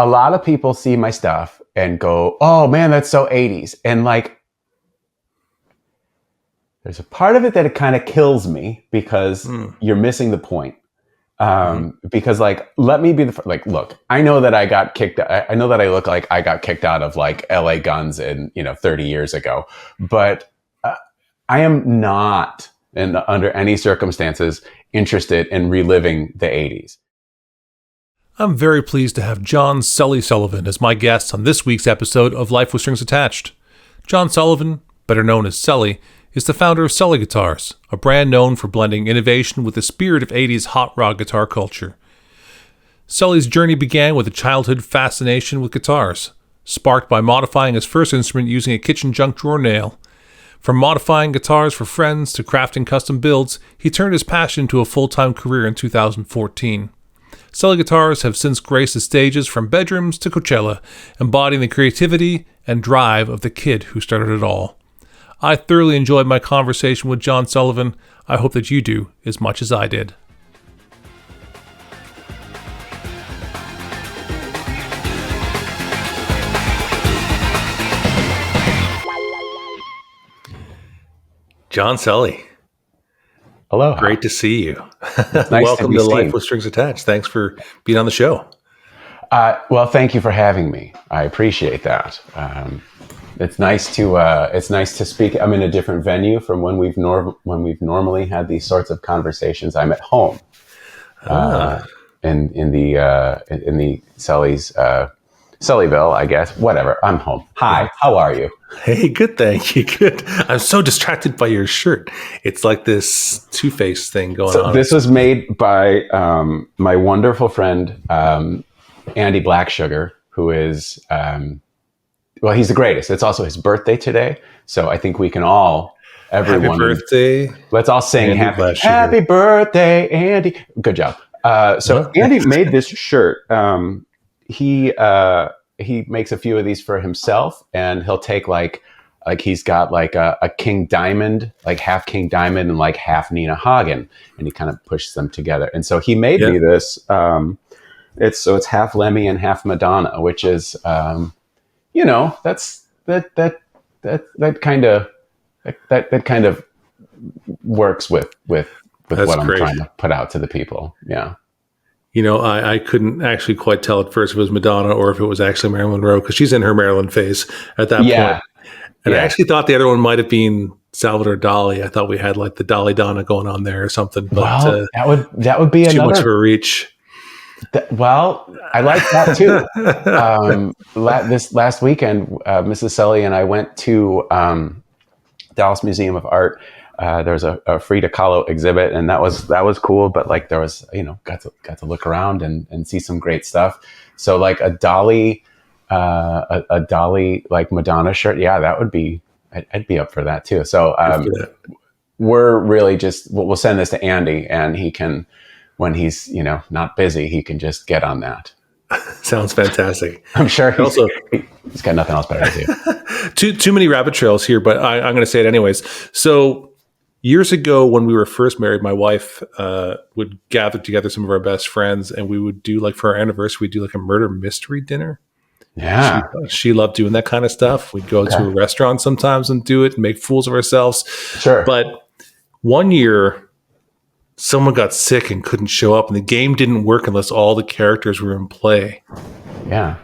a lot of people see my stuff and go, oh man, that's so 80s. And like, there's a part of it that it kind of kills me because you're missing the point. Because like, let me be like, look, I know that I got kicked. I know that I look like I got kicked out of like LA Guns in, 30 years ago, but I am not under any circumstances interested in reliving the 80s. I'm very pleased to have John Sully Sullivan as my guest on this week's episode of Life with Strings Attached. John Sullivan, better known as Sully, is the founder of Sully Guitars, a brand known for blending innovation with the spirit of 80s hot rod guitar culture. Sully's journey began with a childhood fascination with guitars, sparked by modifying his first instrument using a kitchen junk drawer nail. From modifying guitars for friends to crafting custom builds, he turned his passion into a full-time career in 2014. Sully Guitars have since graced the stages from bedrooms to Coachella, embodying the creativity and drive of the kid who started it all. I thoroughly enjoyed my conversation with John Sullivan. I hope that you do as much as I did. John Sully. Hello. Great to see you. Nice Welcome to seen. Life with Strings Attached. Thanks for being on the show. Well, thank you for having me. I appreciate that. It's nice to speak. I'm in a different venue from when we've normally had these sorts of conversations. I'm at home, in the Sully's Sullyville, I guess. Whatever. I'm home. Hi. How are you? Hey, good. Thank you. Good. I'm so distracted by your shirt. It's like this Two-Face thing going on. This was made by my wonderful friend Andy Blacksugar, who is. Well, he's the greatest. It's also his birthday today. So I think we can everyone. Happy birthday. Let's all sing happy birthday, Andy. Good job. Andy made this shirt. He makes a few of these for himself, and he'll take like he's got like a King Diamond, like half King Diamond and like half Nina Hagen, and he kind of pushes them together. And so he made me this. It's half Lemmy and half Madonna, which is that's that kind of works with what I'm trying to put out to the people. Yeah. I couldn't actually quite tell at first if it was Madonna or if it was actually Marilyn Monroe, because she's in her Marilyn phase at that point. And I actually thought the other one might have been Salvador Dali. I thought we had like the Dali Donna going on there or something. But that would be too much of a reach. I like that too. This last weekend, Mrs. Sully and I went to Dallas Museum of Art. There's a Frida Kahlo exhibit, and that was cool. But like there was, got to look around and see some great stuff. So like a Dali like Madonna shirt, that would be. I'd be up for that too. So we're really we'll send this to Andy, and he can. When he's, not busy, he can just get on that. Sounds fantastic. I'm sure he's got nothing else better to do. Too many rabbit trails here, but I'm going to say it anyways. So years ago, when we were first married, my wife would gather together some of our best friends, and we would do for our anniversary, we'd do like a murder mystery dinner. Yeah. She loved doing that kind of stuff. We'd go to a restaurant sometimes and do it and make fools of ourselves. Sure. But one year, someone got sick and couldn't show up, and the game didn't work unless all the characters were in play. Yeah.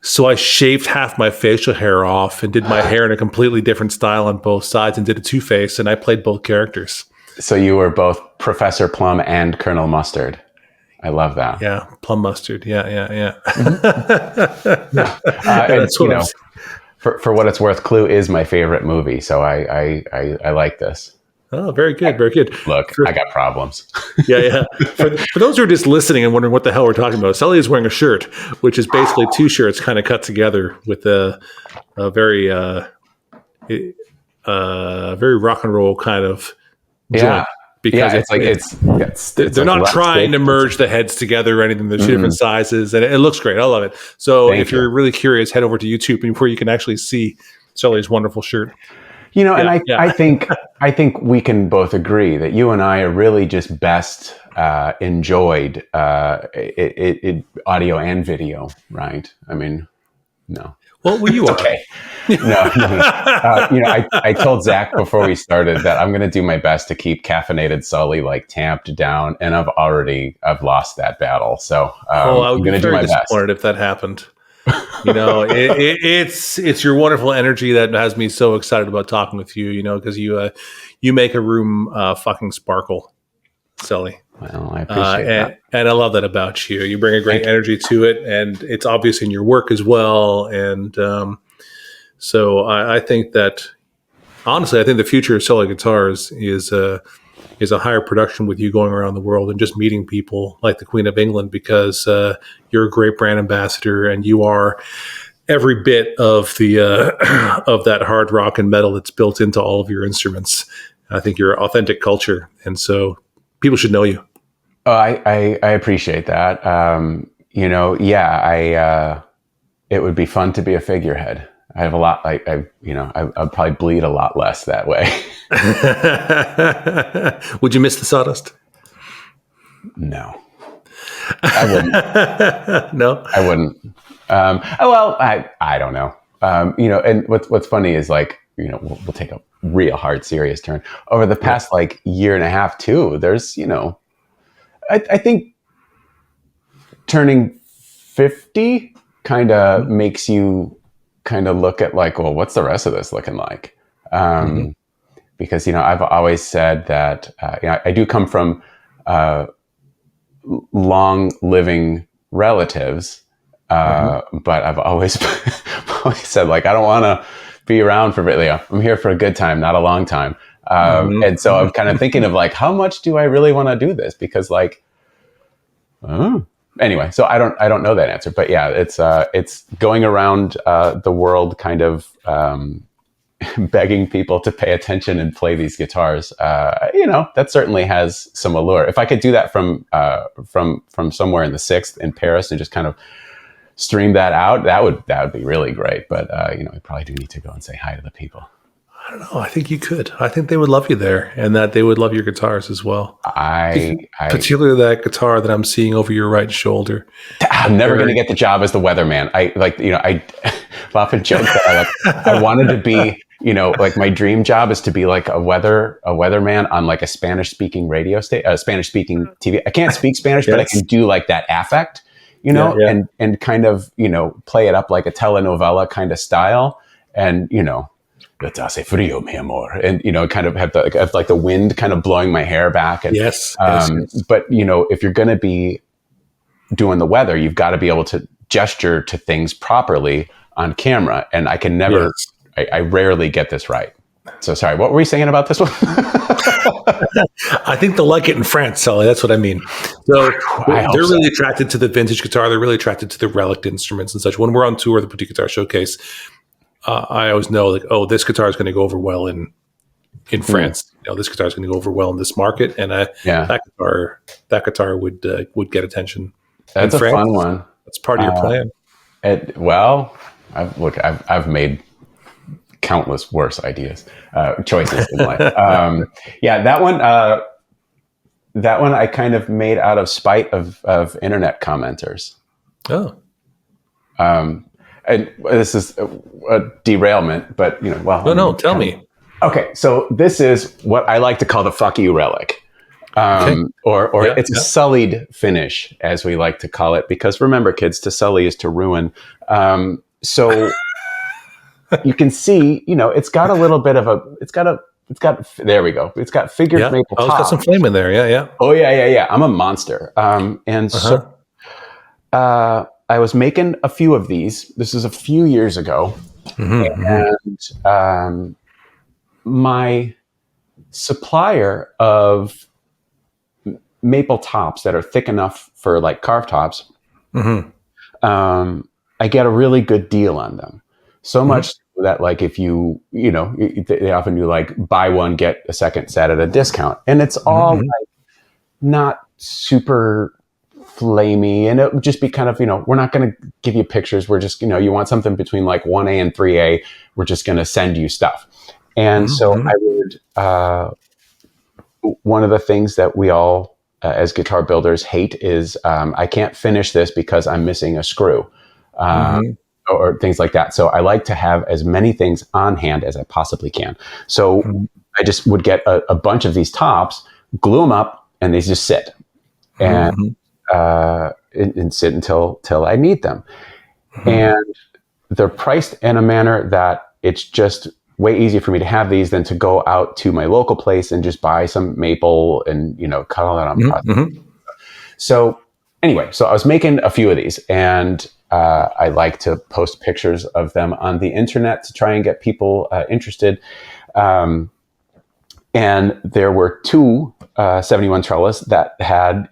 So I shaved half my facial hair off and did my hair in a completely different style on both sides and did a Two-Face, and I played both characters. So you were both Professor Plum and Colonel Mustard. I love that. Yeah, Plum Mustard. Yeah. And, for what it's worth, Clue is my favorite movie, so I like this. Oh, very good, very good. Look, I got problems. Yeah. For those who are just listening and wondering what the hell we're talking about, Sully is wearing a shirt, which is basically two shirts kind of cut together with a very rock and roll kind of joint. Because they're not trying to merge the heads together or anything. They're two different sizes, and it looks great. I love it. So if you're really curious, head over to YouTube and where you can actually see Sully's wonderful shirt. And I think we can both agree that you and I are really just best enjoyed audio and video, right? I mean, no. Well, you are. Okay. No. I told Zach before we started that I'm going to do my best to keep caffeinated Sully like tamped down, and I've lost that battle. So I would I'm be going to do very my disappointed best if that happened. It's your wonderful energy that has me so excited about talking with you. Because you make a room fucking sparkle, Sully. Well, I appreciate that. And I love that about you. You bring a great energy to it, and it's obvious in your work as well. And so I think that, honestly, I think the future of Sully Guitars is a higher production with you going around the world and just meeting people like the Queen of England, because you're a great brand ambassador, and you are every bit of the of that hard rock and metal that's built into all of your instruments. I think you're authentic culture, and so people should know you. Oh, I appreciate that. It would be fun to be a figurehead. I have a lot. I'd probably bleed a lot less that way. Would you miss the sawdust? No, I wouldn't. No, I wouldn't. I don't know. And what's funny is we'll take a real hard, serious turn over the past year and a half too. There's, I think turning 50 kind of makes you kind of look at well, what's the rest of this looking like? Because, I've always said that, I do come from long living relatives, but I've always, always said I don't want to be around for really. I'm here for a good time, not a long time. And so I'm kind of thinking of how much do I really want to do this? Because anyway, so I don't know that answer, but yeah, it's going around the world kind of begging people to pay attention and play these guitars. That certainly has some allure. If I could do that from somewhere in the 6th in Paris and just kind of stream that out, that would be really great. But we probably do need to go and say hi to the people. I don't know. I think you could. I think they would love you there, and that they would love your guitars as well. Particularly that guitar that I'm seeing over your right shoulder. I'm never going to get the job as the weatherman. I often joke that I wanted to be, my dream job is to be a weatherman on a Spanish speaking radio station, Spanish speaking TV. I can't speak Spanish, but I can do that affect, and kind of, play it up like a telenovela kind of style. And, hace frío, mi amor. And, kind of have the wind kind of blowing my hair back. And, yes. But, if you're going to be doing the weather, you've got to be able to gesture to things properly on camera. And I can never, I rarely get this right. So sorry, what were we saying about this one? I think they'll like it in France, Sully. That's what I mean. So they're really attracted to the vintage guitar. They're really attracted to the relic instruments and such. When we're on tour, the Boutique Guitar Showcase, I always know this guitar is going to go over well in France. This guitar is going to go over well in this market, and that guitar would get attention. That's a fun one. That's part of your plan. I've made countless worse choices in life. That one I kind of made out of spite of internet commenters. Oh. And this is a derailment, but No, tell me. Okay, so this is what I like to call the "fuck you" relic, it's a sullied finish, as we like to call it, because remember, kids, to sully is to ruin. So you can see, it's got a little bit of there we go. It's got figured maple top. It's got some flame in there. Yeah. Oh yeah. I'm a monster. So I was making a few of these. This is a few years ago. And my supplier of maple tops that are thick enough for carved tops, I get a really good deal on them. So much that if you, they often do buy one, get a second set at a discount. And it's all not super flamey, and it would just be kind of, we're not going to give you pictures. We're just, you want something between 1A and 3A. We're just going to send you stuff. And so I would, one of the things that we all as guitar builders hate is I can't finish this because I'm missing a screw. Or things like that. So I like to have as many things on hand as I possibly can. So I just would get a bunch of these tops, glue them up, and they just sit and sit until I need them. And they're priced in a manner that it's just way easier for me to have these than to go out to my local place and just buy some maple and, cut all that on. So anyway, so I was making a few of these, and I like to post pictures of them on the internet to try and get people interested. And there were two 71 trellis that had,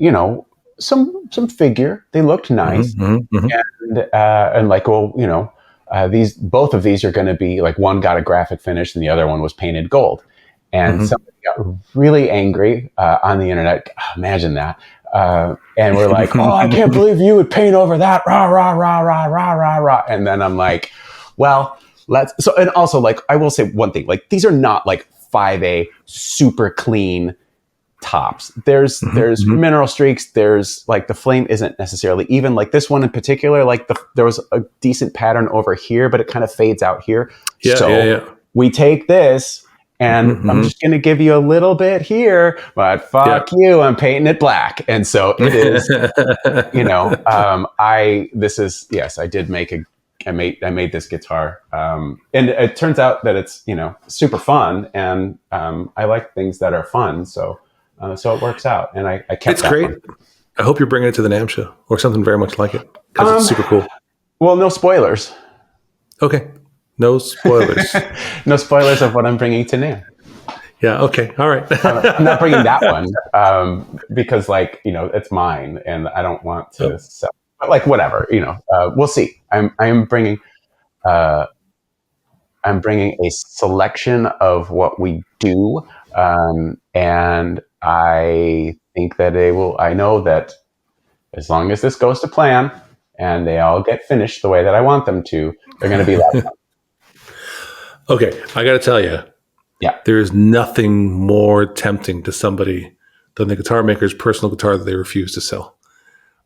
some figure. They looked nice, and like, well, both of these are going to be like, one got a graphic finish and the other one was painted gold. And somebody got really angry on the internet. Imagine that. And we're like, oh, I can't believe you would paint over that. Rah, rah, rah, rah, rah, rah, rah. And then I'm like, well, and also, like, I will say one thing, like, these are not like 5A super clean tops. There's mineral streaks. There's like, the flame isn't necessarily even, like this one in particular, like there was a decent pattern over here, but it kind of fades out here. We take this, and I'm just going to give you a little bit here, but fuck you, I'm painting it black. And so it is, I made this guitar. And it turns out that it's, super fun, and I like things that are fun. So it works out, and I kept It's great. one. I hope you're bringing it to the NAMM show or something very much like it, because it's super cool. Well, no spoilers. Okay. No spoilers. No spoilers of what I'm bringing to NAMM. Yeah. Okay. All right. I'm not bringing that one because, like, it's mine, and I don't want to sell. But like, whatever, we'll see. I'm bringing a selection of what we do, and I think that I know that as long as this goes to plan and they all get finished the way that I want them to, they're going to be a lot of fun. Okay, I got to tell you, there is nothing more tempting to somebody than the guitar maker's personal guitar that they refuse to sell.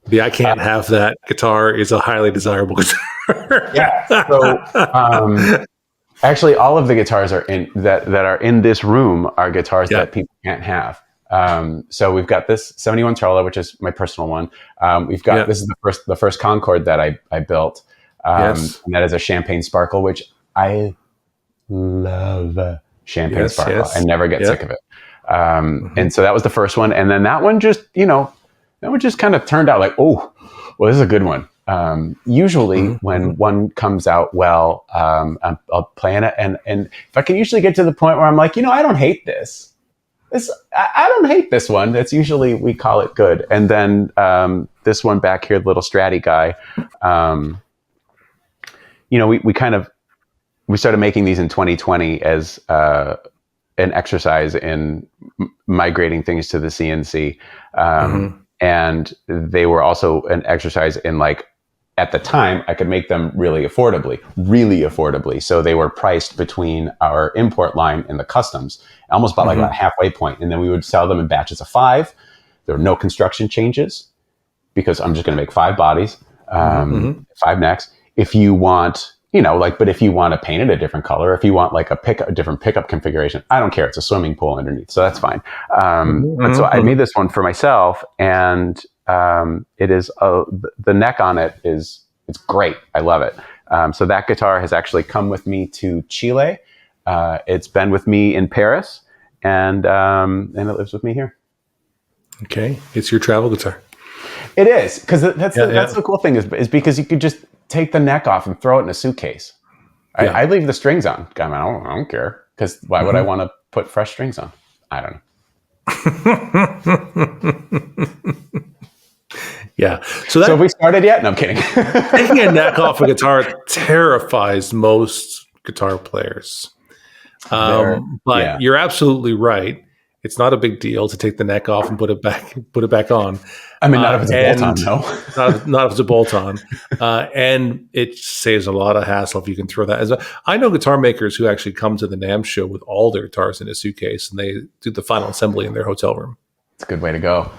The I can't have that guitar is a highly desirable guitar. So actually, all of the guitars are that are in this room are guitars that people can't have. So we've got this 71 Charla, which is my personal one. We've got this is the first Concorde that I built, and that is a Champagne Sparkle, which I love. Champagne Sparkle. I never get sick of it. And so that was the first one, and then that one just kind of turned out like, oh, well, this is a good one. Usually when one comes out well, I'll play in it, and if I can usually get to the point where I'm like, I don't hate this. I don't hate this one. That's usually, we call it good. And then this one back here, the little Stratty guy, we started making these in 2020 as an exercise in migrating things to the CNC. And they were also an exercise in, like, at the time, I could make them really affordably. So they were priced between our import line and the customs, almost about like a halfway point. And then we would sell them in batches of 5. There were no construction changes because I'm just going to make 5 bodies, 5 necks. If you want, but if you want to paint it a different color, if you want like a different pickup configuration, I don't care. It's a swimming pool underneath, so that's fine. But so I made this one for myself, and it is the neck on it it's great. I love it. So that guitar has actually come with me to Chile. It's been with me in Paris, and it lives with me here. Okay, it's your travel guitar. It is, because that's the cool thing is because you could just take the neck off and throw it in a suitcase. I leave the strings on. I don't care, because why would I want to put fresh strings on? I don't know. Yeah. So have we started yet? No, I'm kidding. Taking a neck off a guitar terrifies most guitar players. But you're absolutely right. It's not a big deal to take the neck off and put it back on. I mean, not if it's a bolt-on, no. not if it's a bolt-on. And it saves a lot of hassle if you can throw that as I know guitar makers who actually come to the NAMM show with all their guitars in a suitcase, and they do the final assembly in their hotel room. It's a good way to go.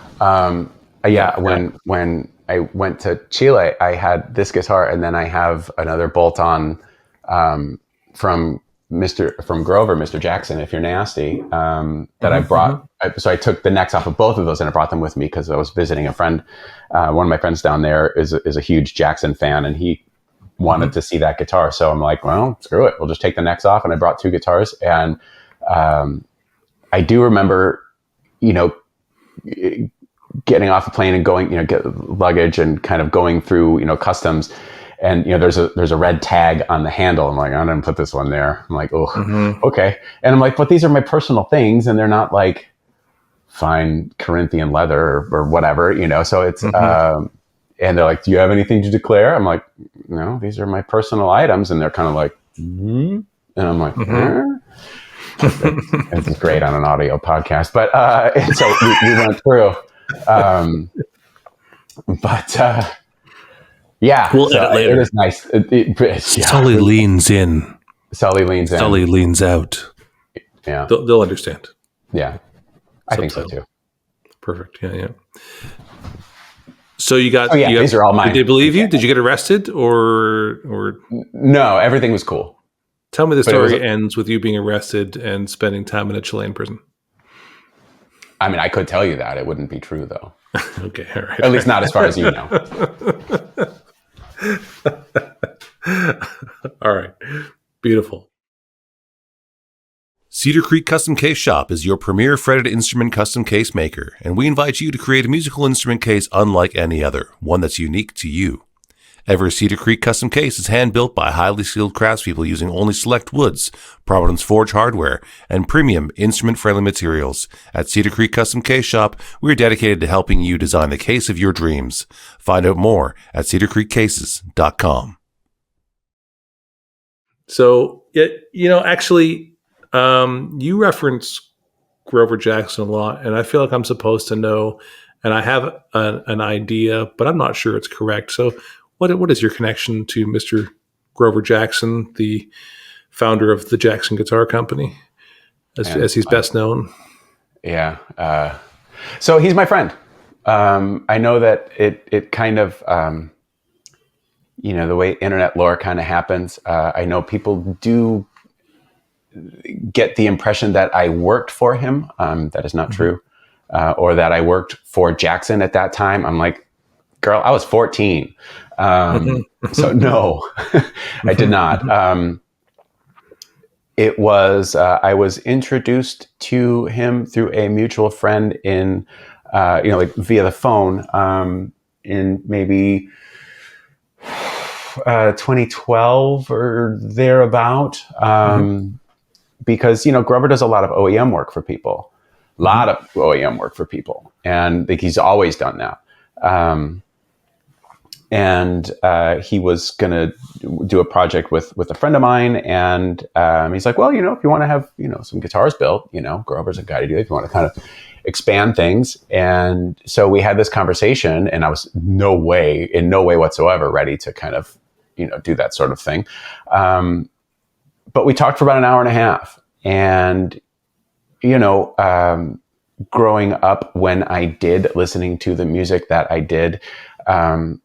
When I went to Chile, I had this guitar, and then I have another bolt-on from Grover, Mr. Jackson, If You're Nasty, that I brought. So I took the necks off of both of those and I brought them with me because I was visiting a friend. One of my friends down there is a huge Jackson fan, and he wanted to see that guitar. So I'm like, well, screw it. We'll just take the necks off. And I brought 2 guitars. And I do remember, getting off the plane and going, get luggage and kind of going through, customs. And, there's a red tag on the handle. I'm like, I'm going to put this one there. I'm like, oh, okay. And I'm like, but these are my personal things, and they're not like fine Corinthian leather or whatever, So it's, and they're like, do you have anything to declare? I'm like, no, these are my personal items. And they're kind of like, and I'm like, This is great on an audio podcast. But and so we went through. Yeah, we'll edit later. It is nice. Sully leans in. Sully leans in. Sully leans out. Yeah, they'll understand. Yeah, I think so too. Perfect. Yeah. So you got. These are all mine. Did they believe you? Did you get arrested or? No, everything was cool. Tell me the story ends with you being arrested and spending time in a Chilean prison. I mean, I could tell you that. It wouldn't be true, though. Okay, all right. At least not as far as you know. All right. Beautiful. Cedar Creek Custom Case Shop is your premier fretted instrument custom case maker, and we invite you to create a musical instrument case unlike any other, one that's unique to you. Every Cedar Creek custom case is hand-built by highly skilled craftspeople using only select woods, Prominence Forge hardware, and premium instrument-friendly materials. At Cedar Creek Custom Case Shop, we are dedicated to helping you design the case of your dreams. Find out more at cedarcreekcases.com. So, actually, you reference Grover Jackson a lot, and I feel like I'm supposed to know, and I have an idea, but I'm not sure it's correct. So what is your connection to Mr. Grover Jackson, the founder of the Jackson Guitar Company, as he's best known? Yeah. So he's my friend. I know that it kind of, the way internet lore kind of happens. I know people do get the impression that I worked for him. That is not true. Or that I worked for Jackson at that time. I'm like, girl, I was 14. So no, I did not. It was, I was introduced to him through a mutual friend in, via the phone, in maybe 2012 or thereabout. Because, Grover does a lot of OEM work for people, and he's always done that. And he was going to do a project with a friend of mine. And he's like, well, if you want to have, some guitars built, Grover's a guy to do it if you want to kind of expand things. And so we had this conversation, and I was in no way whatsoever ready to kind of, do that sort of thing. But we talked for about an hour and a half. And, growing up, when I did listening to the music that I did, I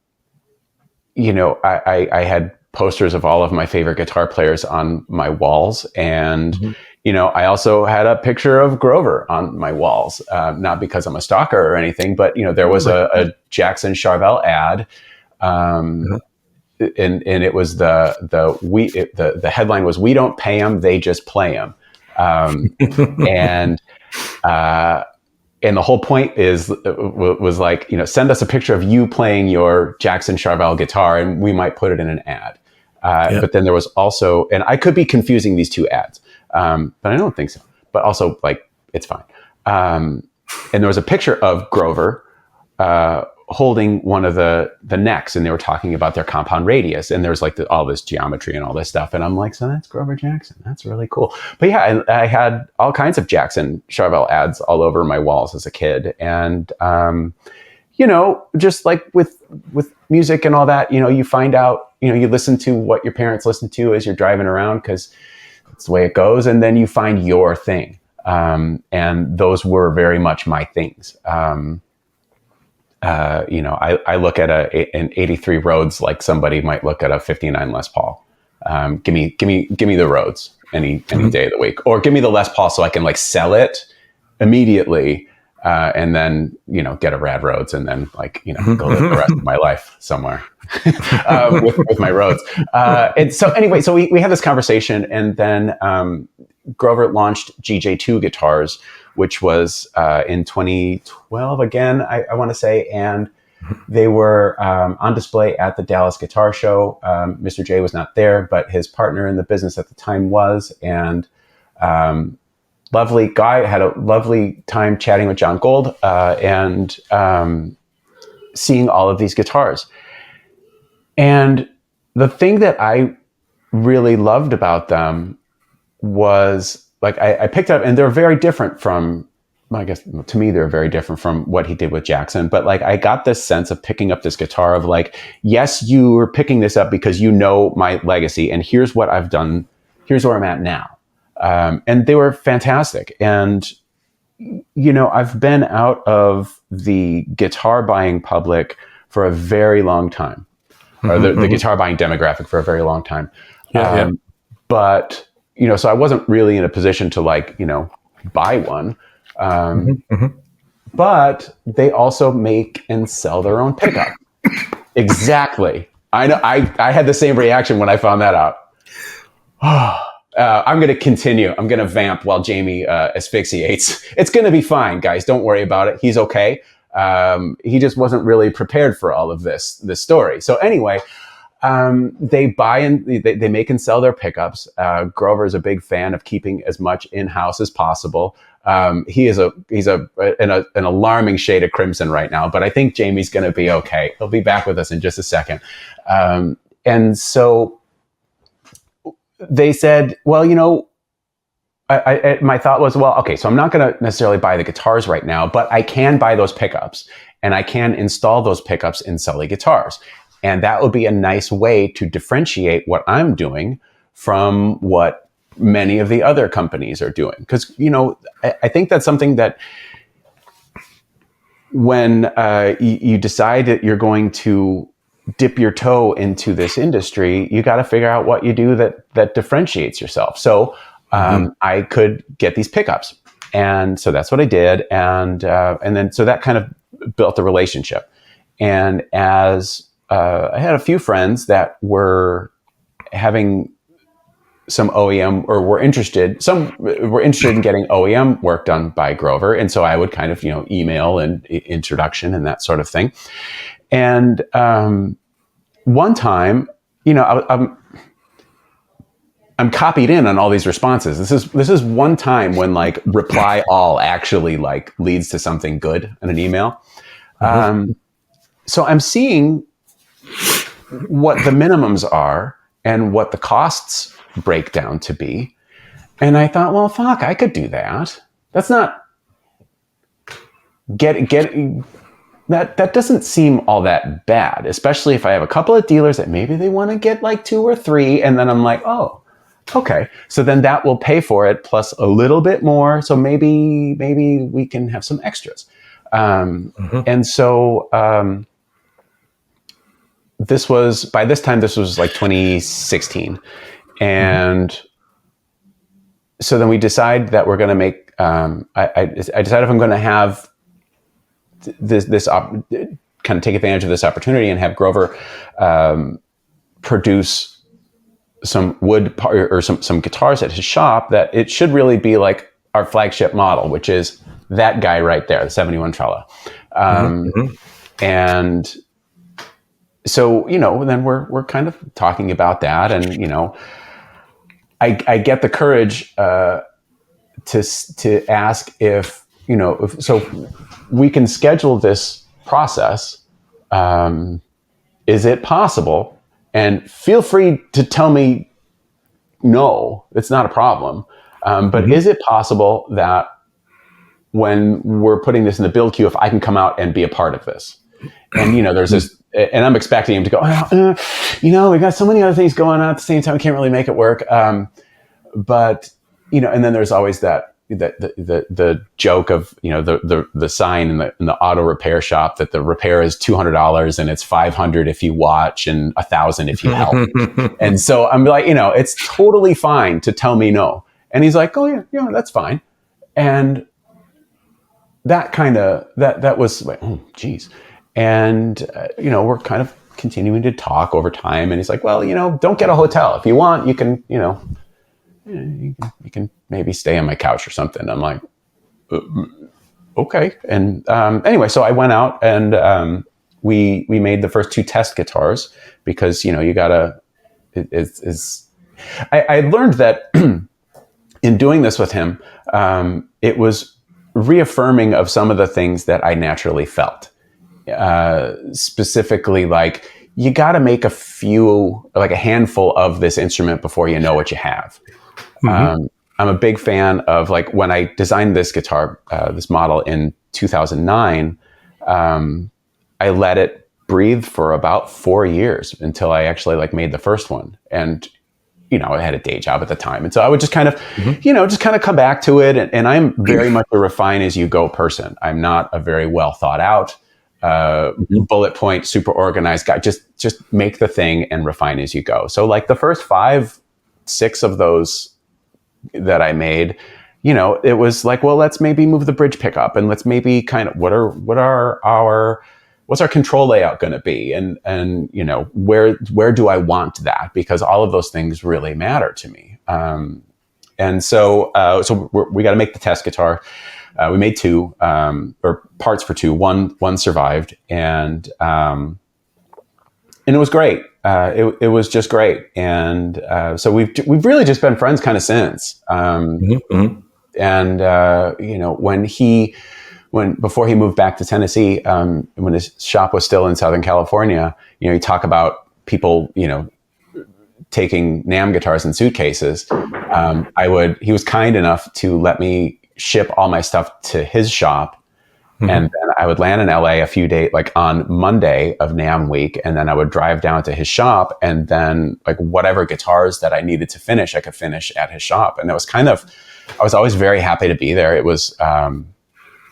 had posters of all of my favorite guitar players on my walls. And, I also had a picture of Grover on my walls, not because I'm a stalker or anything, but, there was a Jackson Charvel ad. And it was the headline was, "We don't pay them, they just play them." And the whole point was like, send us a picture of you playing your Jackson Charvel guitar, and we might put it in an ad. But then there was also, and I could be confusing these two ads, but I don't think so. But also, it's fine. And there was a picture of Grover holding one of the necks, and they were talking about their compound radius, and there's all this geometry and all this stuff, and I'm like, so that's Grover Jackson, that's really cool. But yeah, I had all kinds of Jackson Charvel ads all over my walls as a kid, and just like with music and all that, you find out, you listen to what your parents listen to as you're driving around, because that's the way it goes, and then you find your thing. And those were very much my things. I look at an 83 Rhodes like somebody might look at a 59 Les Paul. Give me the Rhodes any day of the week, or give me the Les Paul so I can like sell it immediately, and then get a rad Rhodes, and then go live the rest of my life somewhere with my Rhodes. And so anyway, so we had this conversation, and then Grover launched GJ2 Guitars, which was in 2012 again, I want to say, and they were on display at the Dallas Guitar Show. Mr. J was not there, but his partner in the business at the time was, and lovely guy. Had a lovely time chatting with John Gold and seeing all of these guitars. And the thing that I really loved about them was, like, I picked up, and they're very different from, I guess to me, they're very different from what he did with Jackson. But like, I got this sense of picking up this guitar of like, yes, you were picking this up because you know my legacy, and here's what I've done. Here's where I'm at now. And they were fantastic. And, I've been out of the guitar buying public for a very long time, or the guitar buying demographic for a very long time. But, so I wasn't really in a position to buy one. But they also make and sell their own pickup. Exactly. I know. I had the same reaction when I found that out. I'm going to continue. I'm going to vamp while Jamie asphyxiates. It's going to be fine, guys. Don't worry about it. He's okay. He just wasn't really prepared for all of this story. So anyway, they buy and they make and sell their pickups. Grover is a big fan of keeping as much in-house as possible. He's an alarming shade of crimson right now, but I think Jamie's going to be okay. He'll be back with us in just a second. And so they said, well, my thought was, well, okay, so I'm not going to necessarily buy the guitars right now, but I can buy those pickups, and I can install those pickups in Sully Guitars. And that would be a nice way to differentiate what I'm doing from what many of the other companies are doing. Because, I think that's something that when you decide that you're going to dip your toe into this industry, you got to figure out what you do that differentiates yourself. So I could get these pickups. And so that's what I did. And then, so that kind of built a relationship. And as I had a few friends that were having some OEM, or were interested in getting OEM work done by Grover. And so I would kind of, email and introduction and that sort of thing. And one time, I'm copied in on all these responses. This is one time when reply all actually leads to something good in an email. So I'm seeing what the minimums are and what the costs break down to be. And I thought, well, fuck, I could do that. That's not that doesn't seem all that bad, especially if I have a couple of dealers that maybe they want to get 2 or 3. And then I'm like, oh, okay. So then that will pay for it plus a little bit more. So maybe we can have some extras. And so, by this time, this was 2016. And so then we decide that we're going to make, I decide if I'm going to have this kind of take advantage of this opportunity and have Grover produce some wood or some guitars at his shop, that it should really be our flagship model, which is that guy right there, the 71 Trello. And so, then we're kind of talking about that, and, I get the courage to ask if so we can schedule this process. Is it possible? And feel free to tell me, no, it's not a problem. But is it possible that when we're putting this in the build queue, if I can come out and be a part of this? And, there's this, and I'm expecting him to go, we got so many other things going on at the same time. We can't really make it work. But, and then there's always that the joke of, the sign in the auto repair shop that the repair is $200 and it's $500 if you watch and $1,000 if you help. And so I'm like, it's totally fine to tell me no. And he's like, oh yeah, that's fine. And that kind of, that was like, oh geez. And, we're kind of continuing to talk over time. And he's like, well, don't get a hotel. If you want, you can, you can maybe stay on my couch or something. I'm like, okay. And anyway, so I went out and we made the first 2 test guitars because, you gotta, I learned that in doing this with him, it was reaffirming of some of the things that I naturally felt. Specifically, like, you got to make a handful of this instrument before you know what you have. I'm a big fan of, like, when I designed this guitar, this model in 2009, I let it breathe for about 4 years until I actually made the first one. And, I had a day job at the time. And so I would just kind of, just kind of come back to it. And I'm very much a refine as you go person. I'm not a very well thought out, bullet point, super organized guy. Just make the thing and refine as you go. So the first 5, 6 of those that I made, it was like, well, let's maybe move the bridge pickup and let's maybe kind of, what's our control layout going to be? And where do I want that? Because all of those things really matter to me. And so we got to make the test guitar. We made 2, or parts for 2. One survived, and it was great. It was just great. And so we've really just been friends kind of since. And before he moved back to Tennessee, when his shop was still in Southern California, you talk about people, taking NAMM guitars in suitcases. He was kind enough to let me ship all my stuff to his shop. And then I would land in LA a few days, on Monday of NAMM week. And then I would drive down to his shop, and then whatever guitars that I needed to finish, I could finish at his shop. And it was I was always very happy to be there. It was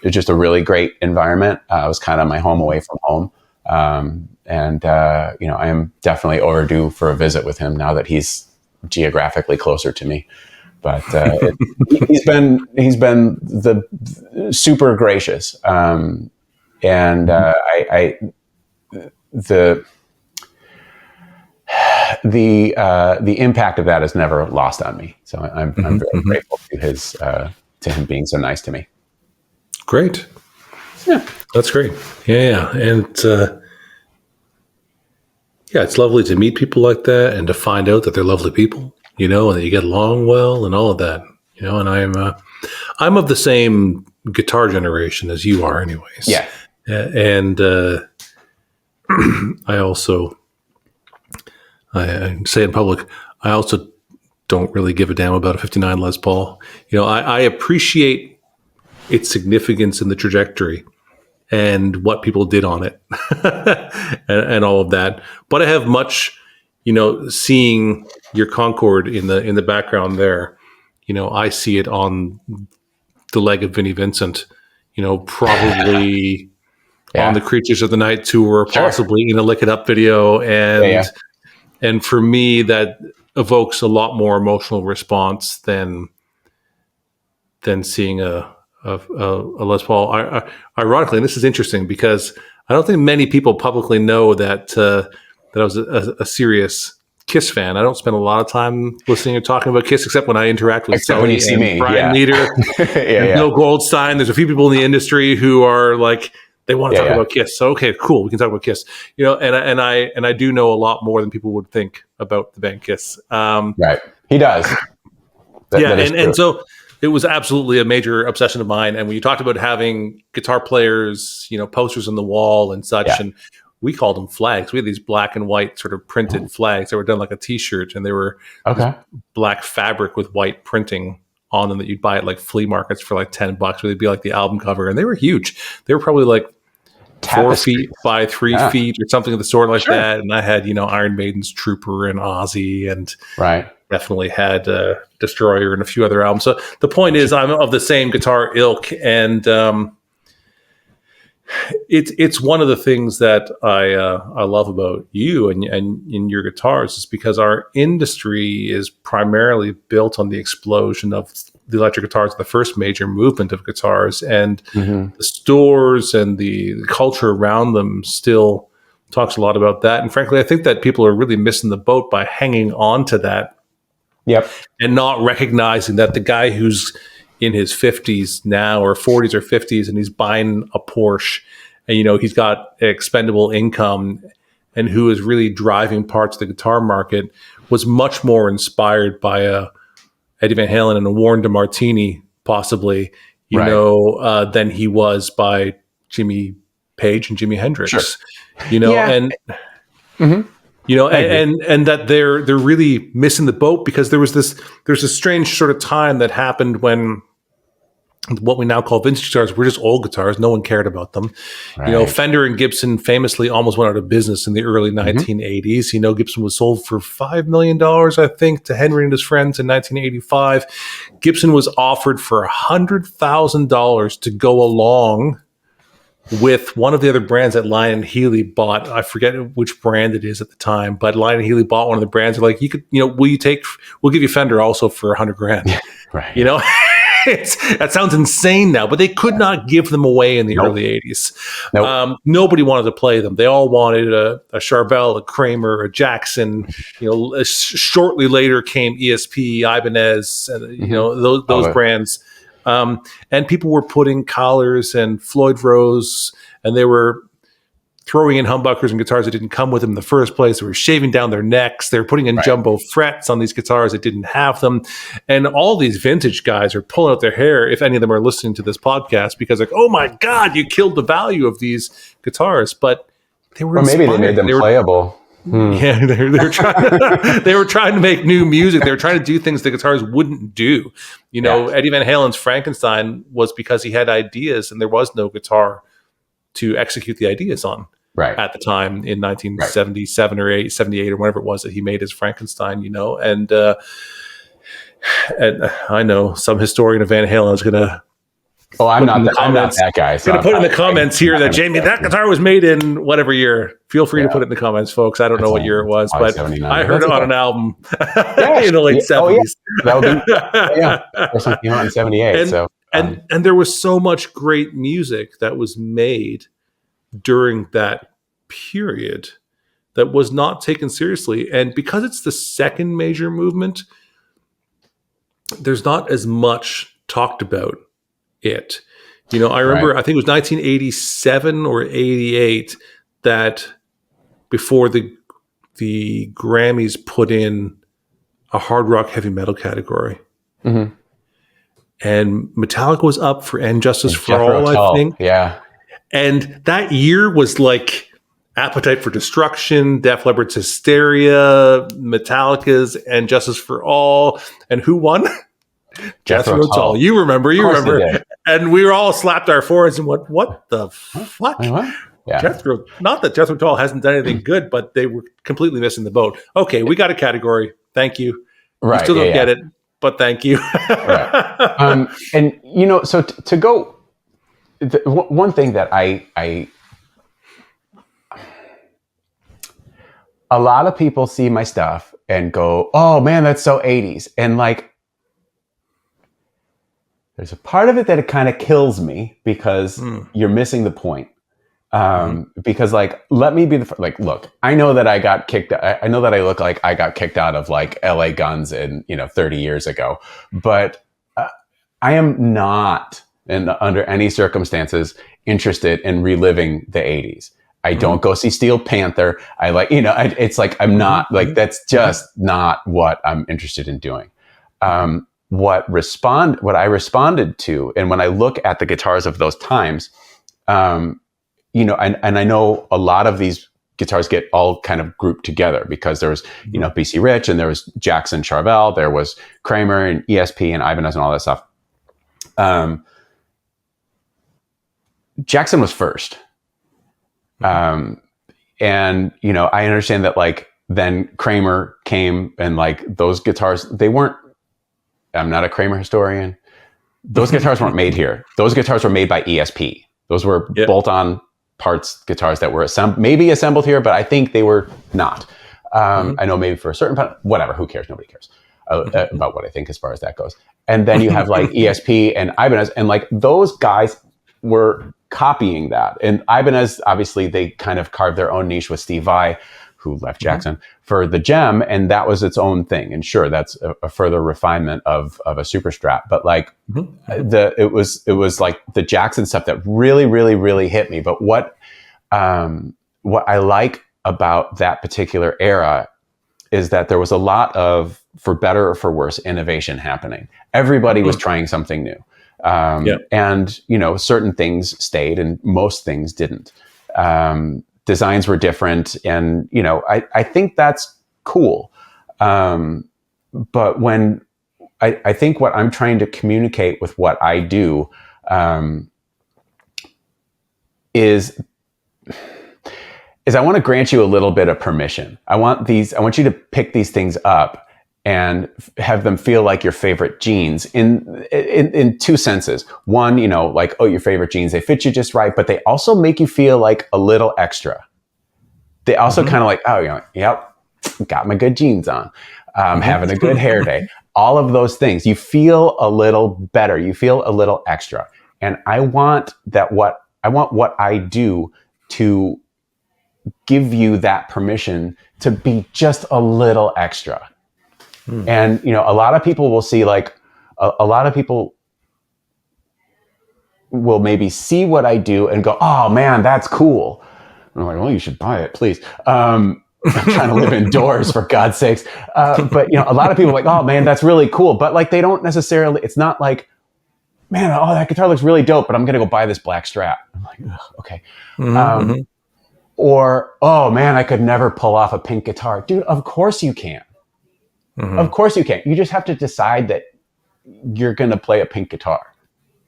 just a really great environment. It was kind of my home away from home. I am definitely overdue for a visit with him now that he's geographically closer to me. But he's been the super gracious, the impact of that is never lost on me. So I'm very grateful to him being so nice to me. Great. Yeah, that's great. Yeah. And it's lovely to meet people like that and to find out that they're lovely people, and that you get along well and all of that, and I'm of the same guitar generation as you are anyways. Yeah. And I also, I say in public, I also don't really give a damn about a 59 Les Paul. I appreciate its significance in the trajectory and what people did on it and all of that. But I have much, seeing your Concorde in the background there, I see it on the leg of Vinnie Vincent, probably on the Creatures of the Night tour, possibly in a Lick It Up video. And for me, that evokes a lot more emotional response than seeing a Les Paul. Ironically, and this is interesting because I don't think many people publicly know that I was a serious Kiss fan. I don't spend a lot of time listening or talking about Kiss, except when I interact with Sully when you see me, Brian Leader, and Bill Goldstein. There's a few people in the industry who are they want to talk about Kiss. So okay, cool, we can talk about Kiss. And I do know a lot more than people would think about the band Kiss. Right, he does. And so it was absolutely a major obsession of mine. And when you talked about having guitar players, posters on the wall and such, and we called them flags. We had these black and white sort of printed flags that were done like a T-shirt, and they were black fabric with white printing on them that you'd buy at flea markets for $10, where they'd be like the album cover, and they were huge. They were probably $10 4 feet by 3 feet or something of the sort like Sure. that. And I had, Iron Maiden's Trooper and Ozzy, and definitely had Destroyer and a few other albums. So the point is, I'm of the same guitar ilk, and it's one of the things that I love about you and in your guitars is because our industry is primarily built on the explosion of the electric guitars, the first major movement of guitars, and the stores and the culture around them still talks a lot about that. And frankly, I think that people are really missing the boat by hanging on to that. Yep. And not recognizing that the guy who's in his 50s now, or 40s or 50s, and he's buying a Porsche, and he's got expendable income, and who is really driving parts of the guitar market, was much more inspired by Eddie Van Halen and a Warren DeMartini, possibly, than he was by Jimmy Page and Jimi Hendrix. Sure. And that they're really missing the boat, because there's a strange sort of time that happened when what we now call vintage guitars were just old guitars. No one cared about them. Right. Fender and Gibson famously almost went out of business in the early 1980s. Gibson was sold for $5 million, I think, to Henry and his friends in 1985. Gibson was offered for $100,000 to go along with one of the other brands that Lyon & Healy bought. I forget which brand it is at the time, but Lyon & Healy bought one of the brands. They're like, you could, we'll give you Fender also for $100,000. Yeah, right. That sounds insane now, but they could not give them away in the early 80s. Nope. Nobody wanted to play them. They all wanted a Charvel, a Kramer, a Jackson. Shortly later came ESP, Ibanez, and those brands. And people were putting collars and Floyd Rose, and they were throwing in humbuckers and guitars that didn't come with them in the first place. They were shaving down their necks. They were putting in jumbo frets on these guitars that didn't have them. And all these vintage guys are pulling out their hair, if any of them are listening to this podcast, because like, oh my God, you killed the value of these guitars. But they were maybe they made them playable. Yeah, they were trying to make new music. They were trying to do things the guitars wouldn't do. Eddie Van Halen's Frankenstein was because he had ideas and there was no guitar to execute the ideas on at the time in 1977 or 78 or whatever it was that he made his Frankenstein, and I know some historian of Van Halen is going to I'm not that guy. So going to put in the comments here that Jamie, that guitar was made in whatever year. Feel free to put it in the comments, folks. I don't know what year it was, but 79. I heard it on an album in the late 70s. Or something in 78. And there was so much great music that was made during that period that was not taken seriously. And because it's the second major movement, there's not as much talked about it. I remember, I think it was 1987 or 88 that before the Grammys put in a hard rock heavy metal category. Mm-hmm. And Metallica was up for And Justice for All, I think. Yeah. And that year was like Appetite for Destruction, Def Leppard's Hysteria, Metallica's And Justice for All. And who won? Jethro Tull. You remember. And we were all slapped our foreheads and went, what the fuck? What? Yeah. Not that Jethro Tull hasn't done anything good, but they were completely missing the boat. Okay, we got a category. Thank you. Right. We still don't get it, but thank you. Right. And so to go, one thing that I a lot of people see my stuff and go, oh man, that's so 80s. And like, there's a part of it that it kind of kills me because you're missing the point. Because like, let me be look, I know that I got kicked. I know that I look like I got kicked out of like LA Guns in 30 years ago, but I am not under any circumstances interested in reliving the 80s. I don't go see Steel Panther. I like, it's like, I'm not like, that's just not what I'm interested in doing. What I responded to, and when I look at the guitars of those times, and I know a lot of these guitars get all kind of grouped together because there was, BC Rich, and there was Jackson Charvel, there was Kramer and ESP and Ibanez and all that stuff. Jackson was first. And, I understand that like then Kramer came and like those guitars, I'm not a Kramer historian. Those guitars weren't made here. Those guitars were made by ESP. Those were bolt-on parts guitars that were maybe assembled here, but I think they were not. I know maybe for a certain part, whatever, who cares? Nobody cares about what I think as far as that goes. And then you have like ESP and Ibanez, and like those guys were copying that. And Ibanez, obviously, they kind of carved their own niche with Steve Vai, who left Jackson, for the Gem, and that was its own thing. And sure, that's a further refinement of a super Strat. But like it was like the Jackson stuff that really, really, really hit me. But what I like about that particular era is that there was a lot of, for better or for worse, innovation happening. Everybody was trying something new. And, certain things stayed and most things didn't. Designs were different. And, I think that's cool. But when I think what I'm trying to communicate with what I do is I want to grant you a little bit of permission. I want you to pick these things up and have them feel like your favorite jeans in two senses. One, like, oh, your favorite jeans, they fit you just right, but they also make you feel like a little extra. They also kind of like, oh, yep, got my good jeans on. Having a good hair day. All of those things. You feel a little better. You feel a little extra. And I want what I do to give you that permission to be just a little extra. And, a lot of people will see like, a lot of people will maybe see what I do and go, oh man, that's cool. And I'm like, well, you should buy it, please. I'm trying to live indoors, for God's sakes. But, a lot of people are like, oh man, that's really cool. But like, they don't necessarily, it's not like, man, oh, that guitar looks really dope, but I'm going to go buy this black Strat. I'm like, okay. Or, oh man, I could never pull off a pink guitar. Dude, of course you can. Of course you can. You just have to decide that you're going to play a pink guitar.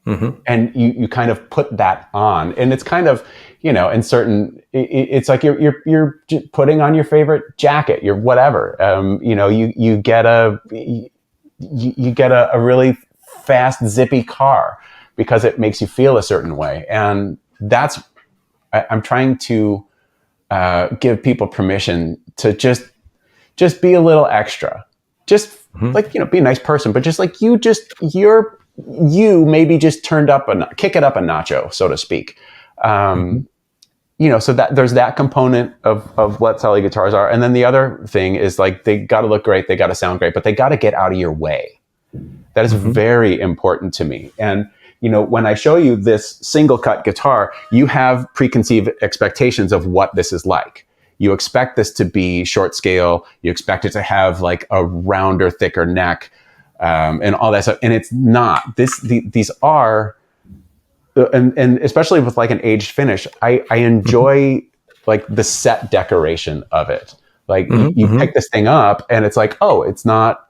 And you kind of put that on. And it's kind of, in certain, it's like you're putting on your favorite jacket, your whatever. You get a really fast, zippy car because it makes you feel a certain way. And I'm trying to give people permission to just be a little extra. Just like, be a nice person, but just like you maybe just kick it up a notcho, so to speak. So that there's that component of what Sully guitars are. And then the other thing is like, they got to look great. They got to sound great, but they got to get out of your way. That is very important to me. And, when I show you this single cut guitar, you have preconceived expectations of what this is like. You expect this to be short scale. You expect it to have like a rounder, thicker neck, and all that stuff. And it's not. These are, and especially with like an aged finish, I enjoy like the set decoration of it. Like you pick this thing up and it's like, oh, it's not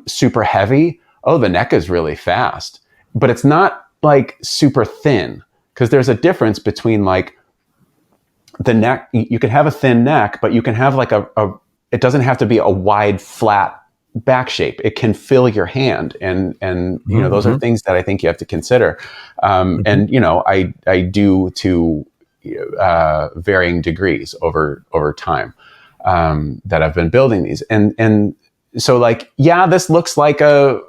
super heavy. Oh, the neck is really fast, but it's not like super thin, because there's a difference between like the neck. You can have a thin neck, but you can have like it doesn't have to be a wide, flat back shape. It can fill your hand. And those are things that I think you have to consider. And, I do to varying degrees over time that I've been building these. And so like, yeah, this looks like a,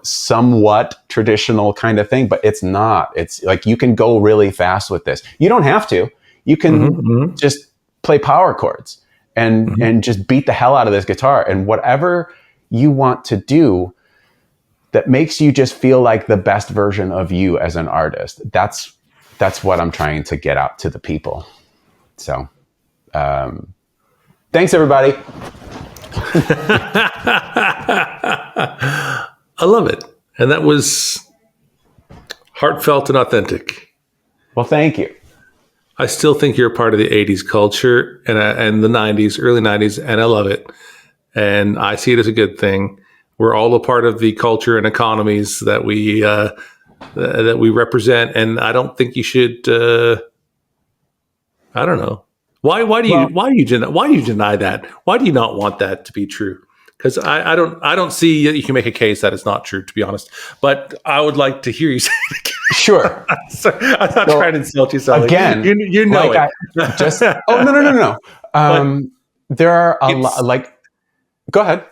somewhat traditional kind of thing, but it's not. It's like, you can go really fast with this. You don't have to. You can just play power chords and just beat the hell out of this guitar, and whatever you want to do that makes you just feel like the best version of you as an artist. That's what I'm trying to get out to the people. So, thanks everybody. I love it. And that was heartfelt and authentic. Well, thank you. I still think you're a part of the 80s culture and the 90s, early 90s, and I love it. And I see it as a good thing. We're all a part of the culture and economies that we represent. And I don't think you should I don't know. Why do you deny that? Why do you not want that to be true? Because I don't see that you can make a case that it's not true, to be honest. But I would like to hear you say it again. Sure. Sorry, I'm not trying to insult you, Sully. Again, you know like it. No. There are a lot. Like, go ahead.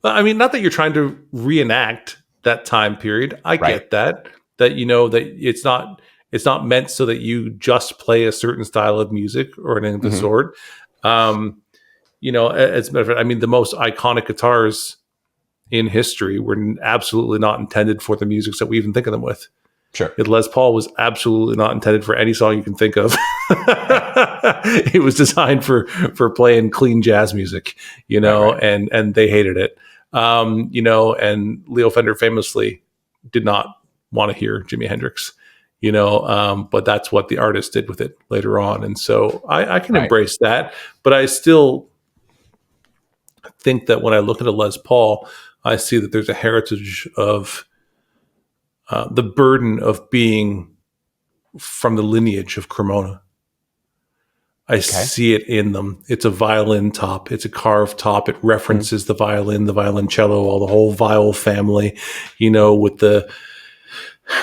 I mean, not that you're trying to reenact that time period. I get that you know that it's not meant so that you just play a certain style of music or anything of the sort. You know, as a matter of fact, I mean, the most iconic guitars in history were absolutely not intended for the music that we even think of them with. Sure. The Les Paul was absolutely not intended for any song you can think of. It was designed for playing clean jazz music, you know, and they hated it. You know, and Leo Fender famously did not want to hear Jimi Hendrix, you know, but that's what the artist did with it later on. And so I can embrace that, but I still think that when I look at a Les Paul, I see that there's a heritage of the burden of being from the lineage of Cremona. I see it in them. It's a violin top. It's a carved top. It references the violin, the violoncello, the whole viol family, you know, with the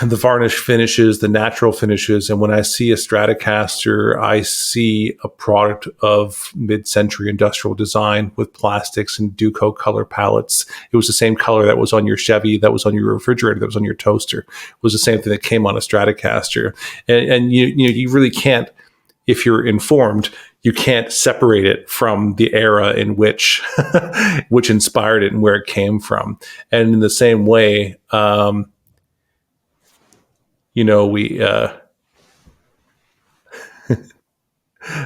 varnish finishes, the natural finishes. And when I see a Stratocaster, I see a product of mid-century industrial design with plastics and Duco color palettes. It was the same color that was on your Chevy, that was on your refrigerator, that was on your toaster. It was the same thing that came on a Stratocaster. And you really can't, if you're informed, you can't separate it from the era in which inspired it and where it came from. And in the same way, you know, we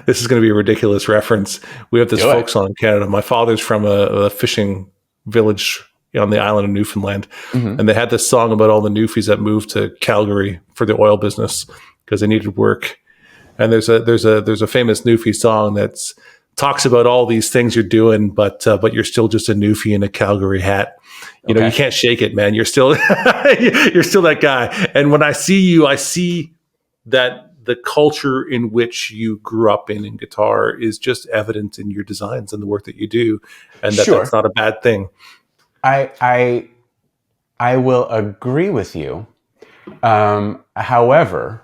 this is going to be a ridiculous reference. We have this folk song in Canada. My father's from a fishing village on the island of Newfoundland, and they had this song about all the Newfies that moved to Calgary for the oil business because they needed work. And there's a famous Newfie song that's talks about all these things you're doing, but you're still just a Newfie in a Calgary hat. You know, you can't shake it, man. You're still you're still that guy. And when I see you, I see that the culture in which you grew up in guitar is just evident in your designs and the work that you do, and that's not a bad thing. I will agree with you. However,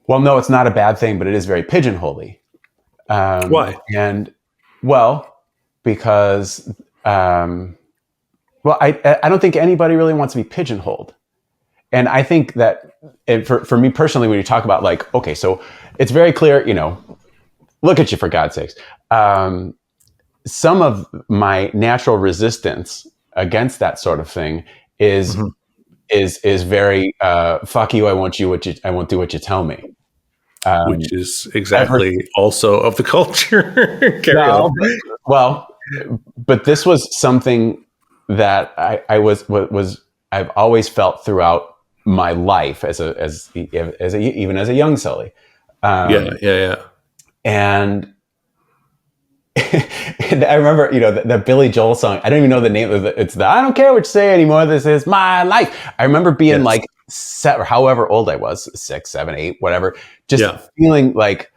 well, no, it's not a bad thing, but it is very pigeonholey. Why? And because I don't think anybody really wants to be pigeonholed. And I think that for me personally, when you talk about like, okay, so it's very clear, you know, look at you for God's sakes. Some of my natural resistance against that sort of thing is very fuck you. I won't do what you tell me. Which is exactly also of the culture. Carry on. Well, but this was something that I've always felt throughout my life even as a young Sully. Yeah. And I remember, you know, the Billy Joel song. I don't even know the name of it. It's I don't care what you say anymore. This is my life. I remember being like or however old I was, 6, 7, 8, whatever, just feeling like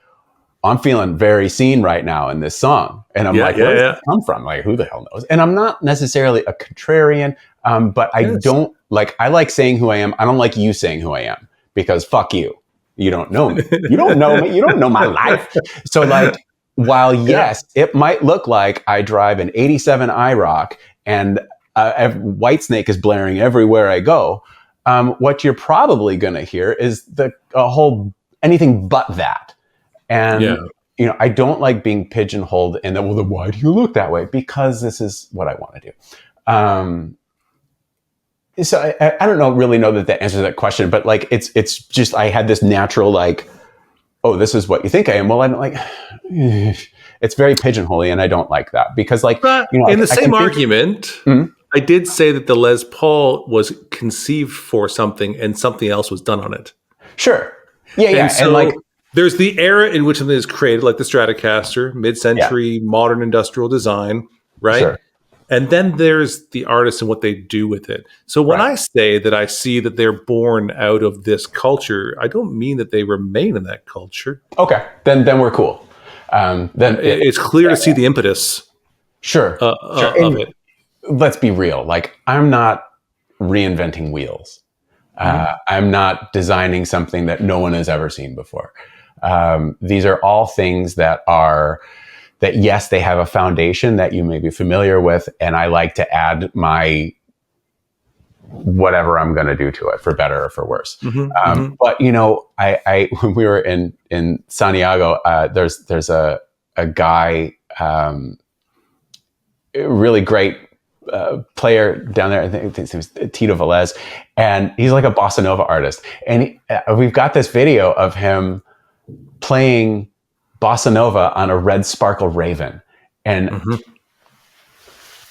I'm feeling very seen right now in this song. And I'm like, where does that come from? Like, who the hell knows? And I'm not necessarily a contrarian, but I don't like, I like saying who I am. I don't like you saying who I am because fuck you. You don't know me. You don't know me. You don't know my life. So like, while yes, it might look like I drive an 87 IROC and Whitesnake is blaring everywhere I go, what you're probably going to hear is a whole anything but that. And you know, I don't like being pigeonholed in that. Well, then why do you look that way? Because this is what I want to do. So I don't really know that answers that question, but like it's just I had this natural like, oh, this is what you think I am. Well, I'm like, it's very pigeonholy, and I don't like that because like you know, in the same argument. I did say that the Les Paul was conceived for something and something else was done on it. Sure. Yeah. And so like, there's the era in which something is created, like the Stratocaster, mid-century modern industrial design, right? Sure. And then there's the artist and what they do with it. So when I say that I see that they're born out of this culture, I don't mean that they remain in that culture. Okay, then we're cool. Then it's clear to see the impetus. Sure. Of it. Let's be real. Like, I'm not reinventing wheels. I'm not designing something that no one has ever seen before. These are all things that yes, they have a foundation that you may be familiar with, and I like to add my whatever I'm going to do to it, for better or for worse. But I when we were in Santiago, there's a guy, really great player down there. I think his name was Tito Velez, and he's like a bossa nova artist. And we've got this video of him playing bossa nova on a red sparkle Raven, and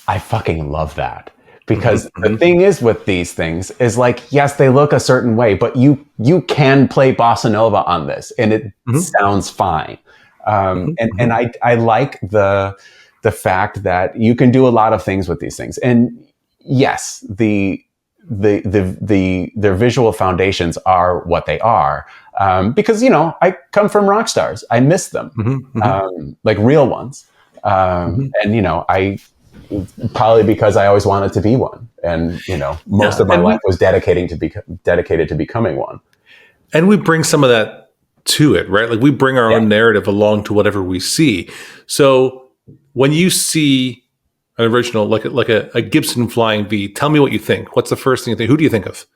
I fucking love that, because the thing is with these things is, like, yes, they look a certain way, but you can play bossa nova on this and it sounds fine. And I like the fact that you can do a lot of things with these things. And yes, their visual foundations are what they are. Because, I come from rock stars. I miss them, like real ones. And, I probably because I always wanted to be one. And, most of my life was dedicated to becoming one. And we bring some of that to it, right? Like, we bring our own narrative along to whatever we see. So when you see an original, like a Gibson Flying V, tell me what you think. What's the first thing you think? Who do you think of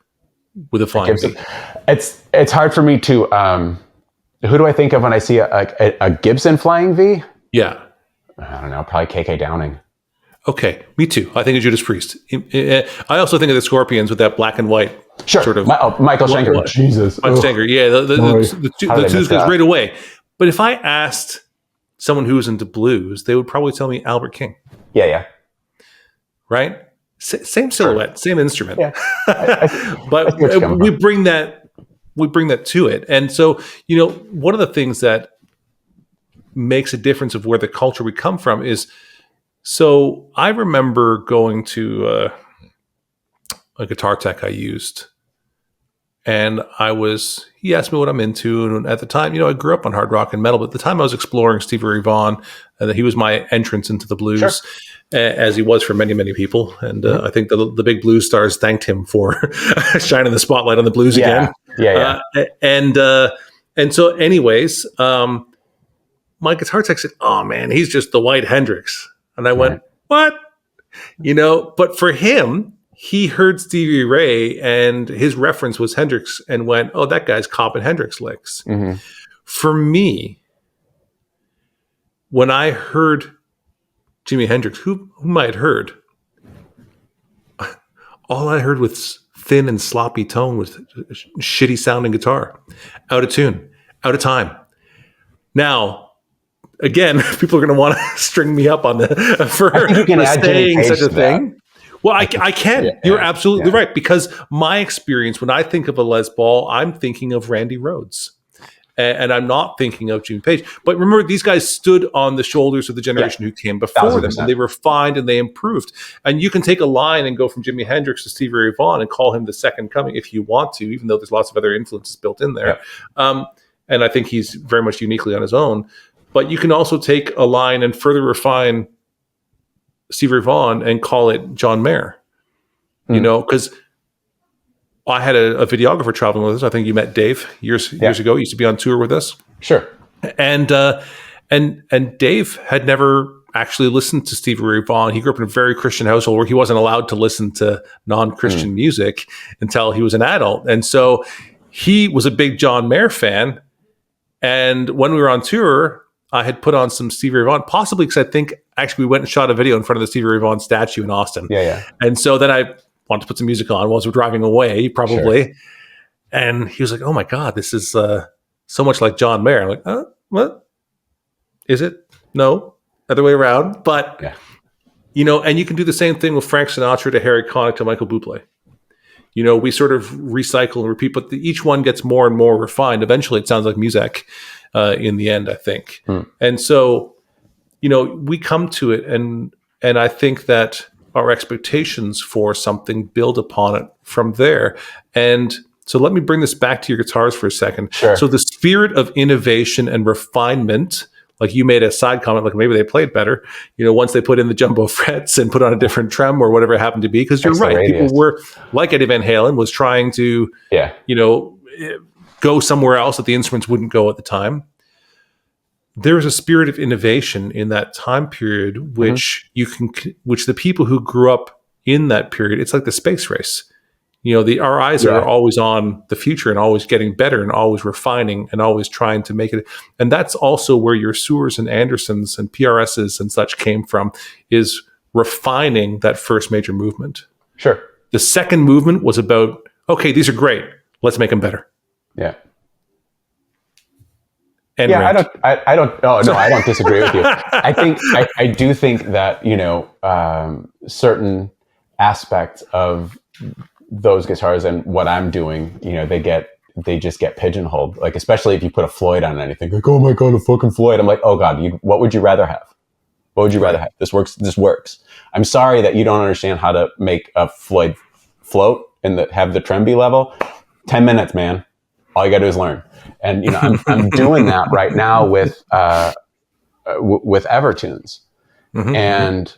with a Flying V? It's hard for me to. Who do I think of when I see a Gibson Flying V? Yeah, I don't know. Probably KK Downing. Okay, me too. I think of Judas Priest. I also think of the Scorpions with that black and white sort of. Michael Schenker. Jesus. Michael Schenker. Yeah, the two goes right away. But if I asked someone who was into blues, they would probably tell me Albert King. Yeah. Right? Same silhouette, same instrument. Yeah. But we bring that to it. And so, one of the things that makes a difference of where the culture we come from is, so I remember going to a guitar tech I used, and he asked me what I'm into. And at the time, I grew up on hard rock and metal, but at the time I was exploring Stevie Ray Vaughan, and he was my entrance into the blues, as he was for many, many people. And I think the big blues stars thanked him for shining the spotlight on the blues again. Yeah. And so anyways, my guitar tech said, "Oh man, he's just the white Hendrix." And I went, "What?" But for him, he heard Stevie Ray and his reference was Hendrix and went, "Oh, that guy's copping Hendrix licks." For me, when I heard Jimi Hendrix, whom I had heard, all I heard was thin and sloppy tone with shitty sounding guitar, out of tune, out of time. Now, again, people are going to want to string me up on for saying such a thing. Well, I can. You're absolutely right, because my experience, when I think of a Les Paul, I'm thinking of Randy Rhoads. And I'm not thinking of Jimmy Page. But remember, these guys stood on the shoulders of the generation who came before them, and they refined and they improved. And you can take a line and go from Jimi Hendrix to Stevie Ray Vaughan and call him the second coming if you want to, even though there's lots of other influences built in there. And I think he's very much uniquely on his own. But you can also take a line and further refine Stevie Ray Vaughan and call it John Mayer. Because I had a videographer traveling with us. I think you met Dave years ago. He used to be on tour with us. Sure. And Dave had never actually listened to Stevie Ray Vaughan. He grew up in a very Christian household where he wasn't allowed to listen to non-Christian music until he was an adult. And so he was a big John Mayer fan. And when we were on tour, I had put on some Stevie Ray Vaughan, possibly because I think actually we went and shot a video in front of the Stevie Ray Vaughan statue in Austin. And so then I wanted to put some music on while we were driving away, probably. Sure. And he was like, "Oh my God, this is so much like John Mayer." I'm like, what? Is it? No, other way around. But, and you can do the same thing with Frank Sinatra to Harry Connick to Michael Bublé. We sort of recycle and repeat, but each one gets more and more refined. Eventually, it sounds like music in the end, I think. And so, we come to it, and I think that our expectations for something, build upon it from there. And so let me bring this back to your guitars for a second. Sure. So the spirit of innovation and refinement, like you made a side comment, like maybe they played better, once they put in the jumbo frets and put on a different trem or whatever it happened to be, because you're right. People were, like Eddie Van Halen, was trying to, go somewhere else that the instruments wouldn't go at the time. There is a spirit of innovation in that time period, which which the people who grew up in that period, it's like the space race. Our eyes are always on the future and always getting better and always refining and always trying to make it. And that's also where your Sewers and Andersons and PRSs and such came from, is refining that first major movement. Sure. The second movement was about, okay, these are great. Let's make them better. Yeah. And I don't disagree with you. I do think that, certain aspects of those guitars and what I'm doing, they just get pigeonholed. Like, especially if you put a Floyd on anything, like, oh my God, a fucking Floyd. I'm like, oh God, what would you rather have? What would you rather have? This works. I'm sorry that you don't understand how to make a Floyd float and have the tremby level. 10 minutes, man. All you gotta do is learn. And, I'm doing that right now with Evertunes. And,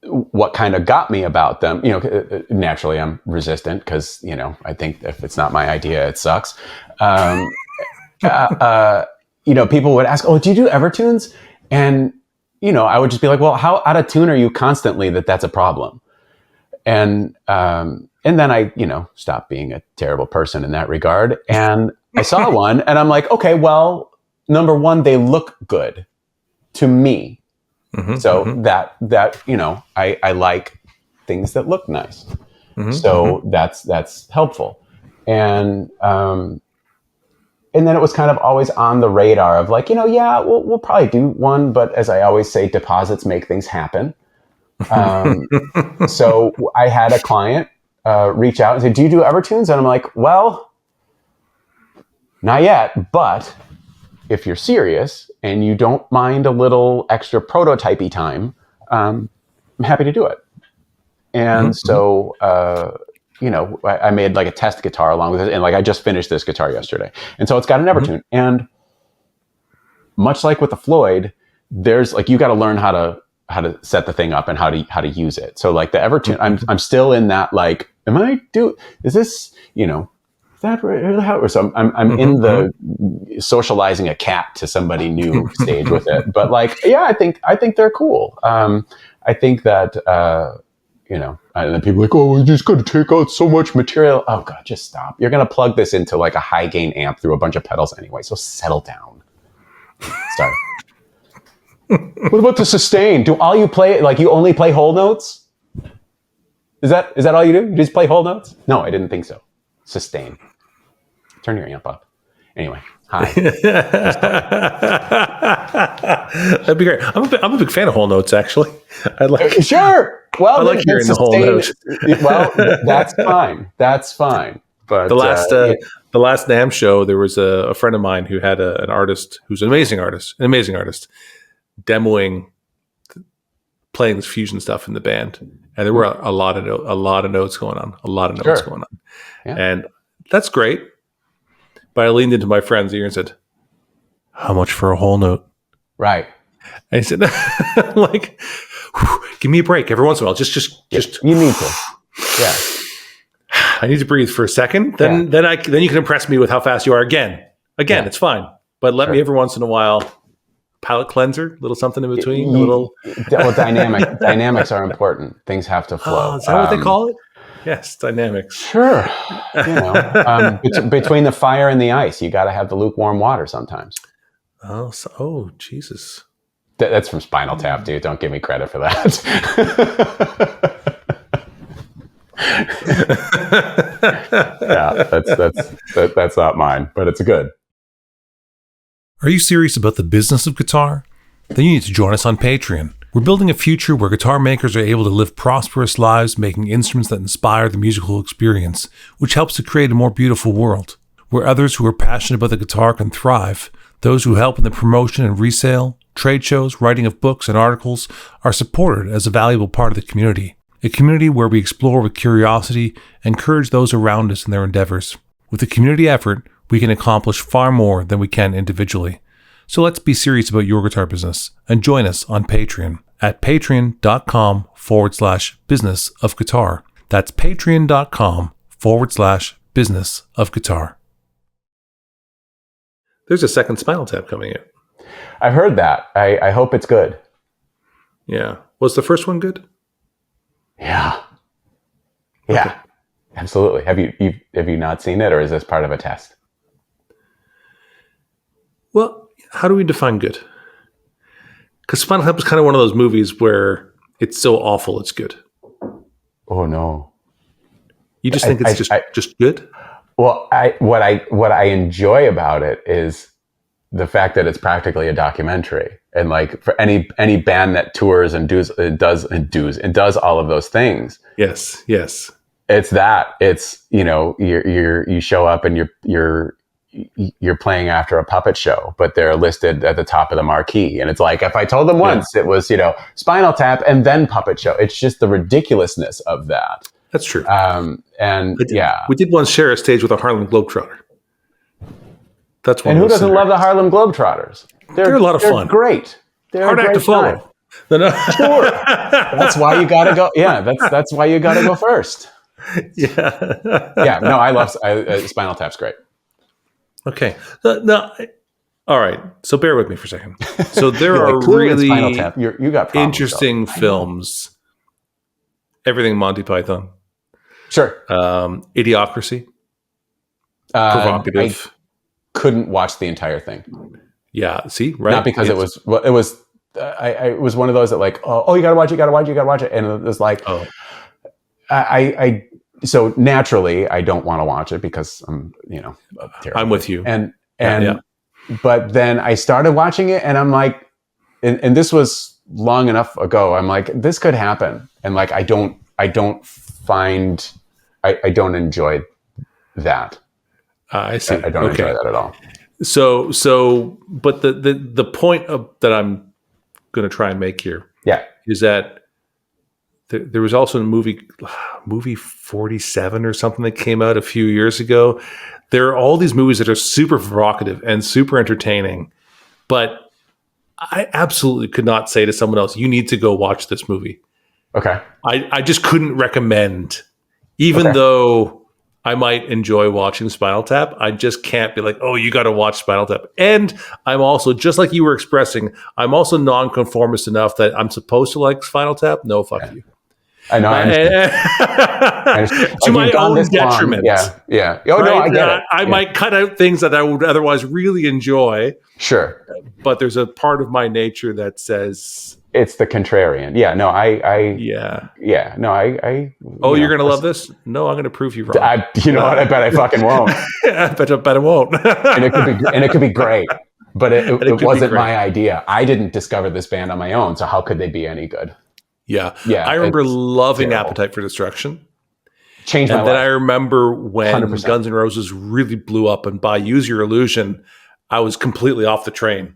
what kind of got me about them, naturally I'm resistant because, I think if it's not my idea, it sucks. People would ask, oh, do you do Evertunes? And, I would just be like, well, how out of tune are you constantly that's a problem? And then I, stopped being a terrible person in that regard. And I saw one and I'm like, okay, well, number one, they look good to me. That I like things that look nice. So that's helpful. And then it was kind of always on the radar of like, we'll probably do one, but as I always say, deposits make things happen. So I had a client reach out and say, do you do Evertunes? And I'm like, well, not yet, but if you're serious and you don't mind a little extra prototypey time, I'm happy to do it. And so, I made like a test guitar along with it. And like, I just finished this guitar yesterday. And so it's got an Evertune. And much like with the Floyd, there's like, you got to learn how to set the thing up and how to use it. So like the Evertune, I'm still in that, like, is this, that right? So I'm in the socializing a cat to somebody new stage with it. But like, yeah, I think they're cool. I think that, and then people are like, oh, we're just going to take out so much material. Oh God, just stop. You're going to plug this into like a high gain amp through a bunch of pedals anyway. So settle down. Sorry. What about the sustain? Do all you play, like you only play whole notes? Is that all you do? You just play whole notes? No, I didn't think so. Sustain. Turn your amp up. Anyway, hi. That'd be great. I'm a big fan of whole notes, actually. Sure. Well, I like hearing the whole note. Well, that's fine. That's fine. But the last NAMM show, there was a friend of mine who had an artist who's an amazing artist, demoing, playing this fusion stuff in the band, and there were a lot of notes going on, Yeah. And that's great. But I leaned into my friend's ear and said, "How much for a whole note?" Right. And he said, "Like, give me a break every once in a while. Just you need to. Yeah. I need to breathe for a second. Then you can impress me with how fast you are again. It's fine. But let me every once in a while." Palate cleanser, little something in between, Well, dynamics are important. Things have to flow. Oh, is that what they call it? Yes, dynamics. Sure. Between the fire and the ice, you got to have the lukewarm water sometimes. Oh, Jesus. That's from Spinal Tap, dude. Don't give me credit for that. Yeah, that's not mine, but it's good. Are you serious about the business of guitar? Then you need to join us on Patreon. We're building a future where guitar makers are able to live prosperous lives making instruments that inspire the musical experience, which helps to create a more beautiful world, where others who are passionate about the guitar can thrive, those who help in the promotion and resale Trade shows, writing of books and articles are supported as a valuable part of the community. A community where we explore with curiosity and encourage those around us in their endeavors. With a community effort, we can accomplish far more than we can individually. So let's be serious about your guitar business and join us on Patreon at patreon.com/business of guitar. That's patreon.com/business of guitar. There's a second Spinal Tap coming in. I've heard that. I hope it's good. Yeah. Was the first one good? Yeah. Yeah. Okay. Absolutely. Have you not seen it, or is this part of a test? Well, how do we define good? Because Spinal Tap is kind of one of those movies where it's so awful it's good. Oh no. You just think it's just good? Well, what I enjoy about it is the fact that it's practically a documentary, and like for any band that tours and does all of those things. Yes. It's you show up and you're playing after a puppet show, but they're listed at the top of the marquee, and it's like if I told them once it was Spinal Tap and then puppet show. It's just the ridiculousness of that. That's true. We did once share a stage with a Harlem Globetrotter. That's one. And who doesn't love the Harlem Globetrotters? They're a lot of fun. Great. They're hard act to follow. Sure. That's why you got to go. Yeah, that's why you got to go first. Yeah. Yeah. No, I love Spinal Tap's great. Okay. All right. So bear with me for a second. So there are really Spinal Tap. You got problems, interesting films. Everything Monty Python. Sure. Idiocracy. Provocative. I couldn't watch the entire thing. Yeah. See, right? Not because it was one of those that like, oh, you gotta watch it, and it was like, so naturally I don't want to watch it because I'm, terrible. I'm with you. But then I started watching it, and I'm like, and this was long enough ago. I'm like, this could happen, and like I don't enjoy that. I see. I don't enjoy that at all. So, but the point that I'm going to try and make here, is that there was also a movie 47 or something that came out a few years ago. There are all these movies that are super provocative and super entertaining, but I absolutely could not say to someone else, "You need to go watch this movie." Okay. I just couldn't recommend, even though I might enjoy watching Spinal Tap. I just can't be like, oh, you got to watch Spinal Tap. And I'm also, just like you were expressing, I'm also nonconformist enough that I'm supposed to like Spinal Tap. No, fuck you. I know. I understand. To my own detriment. Yeah. Oh, right? No, I get it. I might cut out things that I would otherwise really enjoy. Sure. But there's a part of my nature that says... It's the contrarian. Yeah, no, Oh, you're going to love this? No, I'm going to prove you wrong. What? I bet I fucking won't. I bet I won't. and it could be great, but it wasn't my idea. I didn't discover this band on my own, so how could they be any good? Yeah. I remember loving terrible. Appetite for Destruction. Changed my life. And then I remember when 100%. Guns N' Roses really blew up, and by Use Your Illusion, I was completely off the train.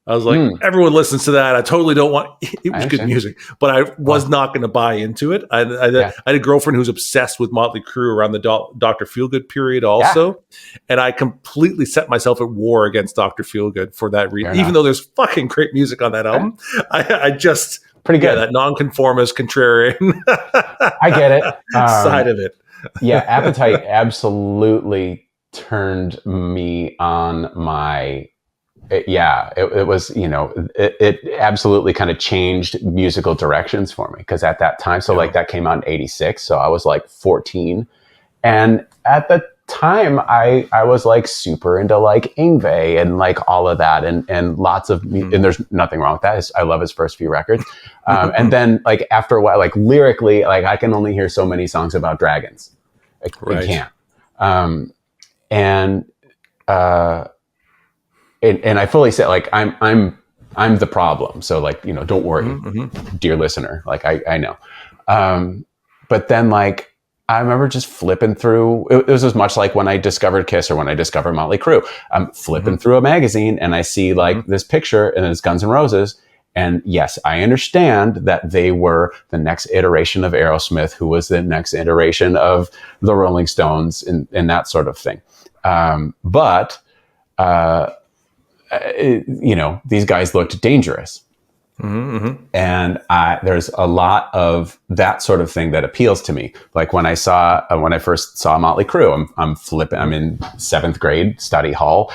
I was like, everyone listens to that. I totally don't want... It was good music, but I was not going to buy into it. I had a girlfriend who was obsessed with Motley Crue around the Dr. Feelgood period also. Yeah. And I completely set myself at war against Dr. Feelgood for that reason. Even though there's fucking great music on that album. I just... Pretty good. That nonconformist, contrarian... I get it. Side of it. Appetite absolutely turned me on my... It was, it absolutely kind of changed musical directions for me. Because at that time, like that came out in 86. So I was like 14. And at the time, I was like super into like Yngwie and like all of that. And lots of, and there's nothing wrong with that. I love his first few records. And then like after a while, like lyrically, like I can only hear so many songs about dragons. I can't. And I fully say, like, I'm the problem. So like, don't worry, dear listener. Like I know. But then like, I remember just flipping through. It was as much like when I discovered Kiss or when I discovered Motley Crue. I'm flipping through a magazine and I see like this picture and it's Guns N' Roses. And yes, I understand that they were the next iteration of Aerosmith, who was the next iteration of the Rolling Stones and that sort of thing. But these guys looked dangerous. And there's a lot of that sort of thing that appeals to me. Like when I first saw Motley Crue, I'm flipping. I'm in 7th grade study hall,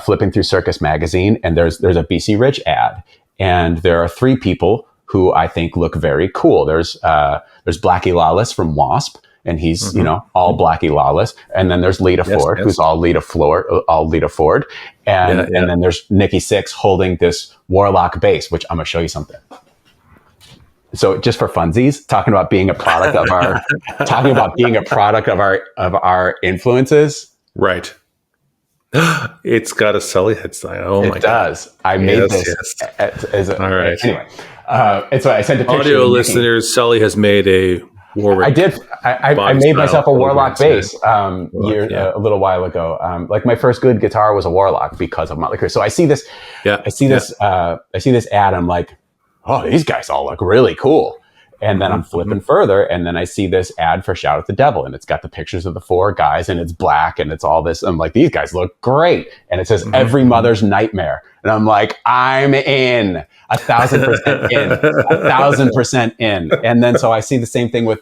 flipping through Circus Magazine, and there's a BC Rich ad, and there are 3 people who I think look very cool. There's Blackie Lawless from Wasp, and he's all Blackie Lawless, and then there's Lita Ford, who's all Lita Ford, and then there's Nikki Sixx holding this Warlock bass, which I'm gonna show you something. So just for funsies, talking about being a product of our influences, right? It's got a Sully head sign. Oh my God. It does. I made this. All right. Anyway, it's what I sent a picture. Audio listeners, Sully has made a Warwick. I did. I made myself a Warlock bass a little while ago. Like my first good guitar was a Warlock because of Motley Crue. So I see this. I see this ad. I'm like, oh, these guys all look really cool. And then I'm flipping further, and then I see this ad for Shout at the Devil, and it's got the pictures of the 4 guys, and it's black, and it's all this. I'm like, these guys look great. And it says Every Mother's Nightmare. And I'm like, I'm in 1,000% in, 1,000% in. And then so I see the same thing with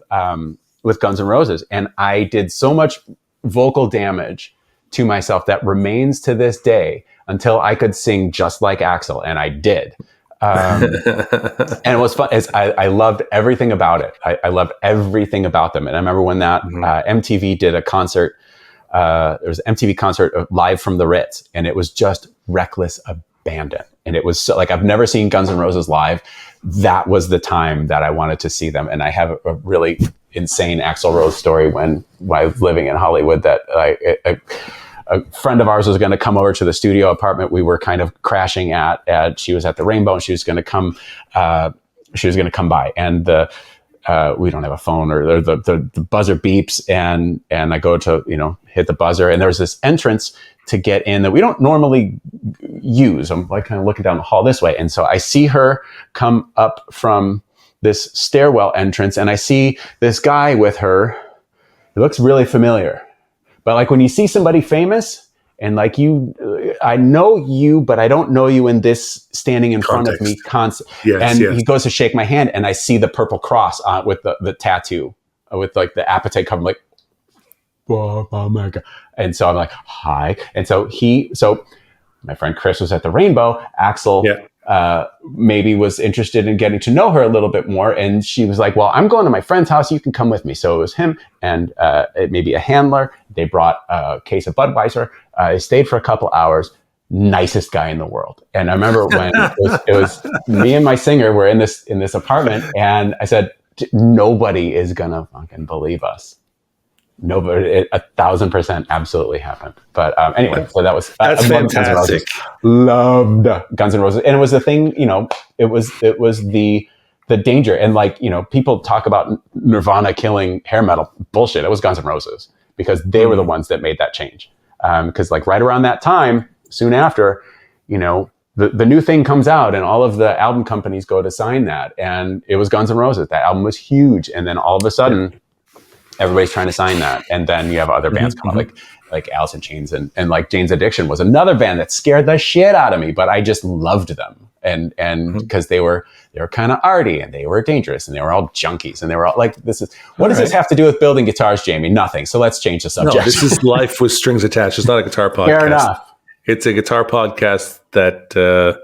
Guns N' Roses, and I did so much vocal damage to myself that remains to this day until I could sing just like Axl, and I did. And it was fun. I loved everything about it. I loved everything about them. And I remember when that MTV did a concert. There was an MTV concert live from the Ritz, and it was just reckless abandon. And it was so, like, I've never seen Guns N' Roses live. That was the time that I wanted to see them. And I have a really insane Axl Rose story when I was living in Hollywood that a friend of ours was going to come over to the studio apartment we were kind of crashing at. She was at the Rainbow, and she was going to come by, and we don't have a phone, or the buzzer beeps, and I go to, hit the buzzer, and there's this entrance to get in that we don't normally use. I'm like kind of looking down the hall this way. And so I see her come up from this stairwell entrance, and I see this guy with her. It looks really familiar. But like when you see somebody famous and like I know you, but I don't know you in this standing in front of me he goes to shake my hand, and I see the purple cross with the tattoo with like the appetite cover. I'm like, oh my God. And so I'm like, hi. And so my friend Chris was at the Rainbow. Axl maybe was interested in getting to know her a little bit more. And she was like, well, I'm going to my friend's house. You can come with me. So it was him and maybe a handler. They brought a case of Budweiser. I stayed for a couple hours. Nicest guy in the world. And I remember when it was me and my singer were in this apartment, and I said, nobody is going to fucking believe us. Nobody, 1,000% absolutely happened. But anyway, so that's fantastic. Loved Guns N' Roses, and it was the thing. It was the danger, and like people talk about Nirvana killing hair metal bullshit. It was Guns N' Roses, because they were the ones that made that change. Because like right around that time, soon after, the new thing comes out, and all of the album companies go to sign that, and it was Guns N' Roses. That album was huge, and then all of a sudden. Everybody's trying to sign that. And then you have other bands come out, like Alice in Chains, and like Jane's Addiction was another band that scared the shit out of me, but I just loved them. And because they were kind of arty, and they were dangerous, and they were all junkies, and they were all like, what does this have to do with building guitars, Jamie? Nothing. So let's change the subject. No, this is Life with Strings Attached. It's not a guitar podcast. Fair enough. It's a guitar podcast that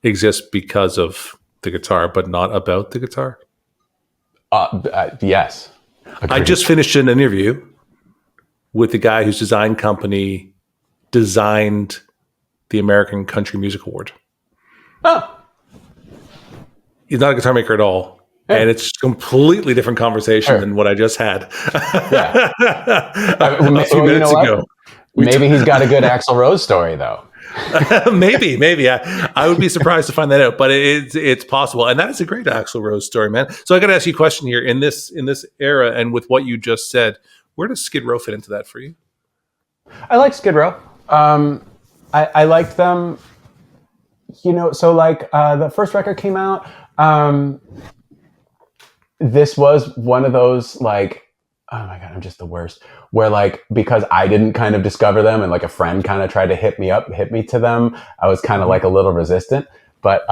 exists because of the guitar, but not about the guitar. Yes. Agreed. I just finished an interview with the guy whose design company designed the American Country Music Award. Oh. He's not a guitar maker at all. Yeah. And it's a completely different conversation than what I just had. A few minutes ago. Maybe he's got a good Axl Rose story, though. Maybe. I would be surprised to find that out, but it's possible, and that is a great Axl Rose story, man. So I got to ask you a question here in this era, and with what you just said, where does Skid Row fit into that for you? I like Skid Row. I liked them. So like the first record came out. This was one of those like, oh my God, I'm just the worst. Where like, because I didn't kind of discover them and like a friend kind of tried to hit me to them, I was kind of like a little resistant. But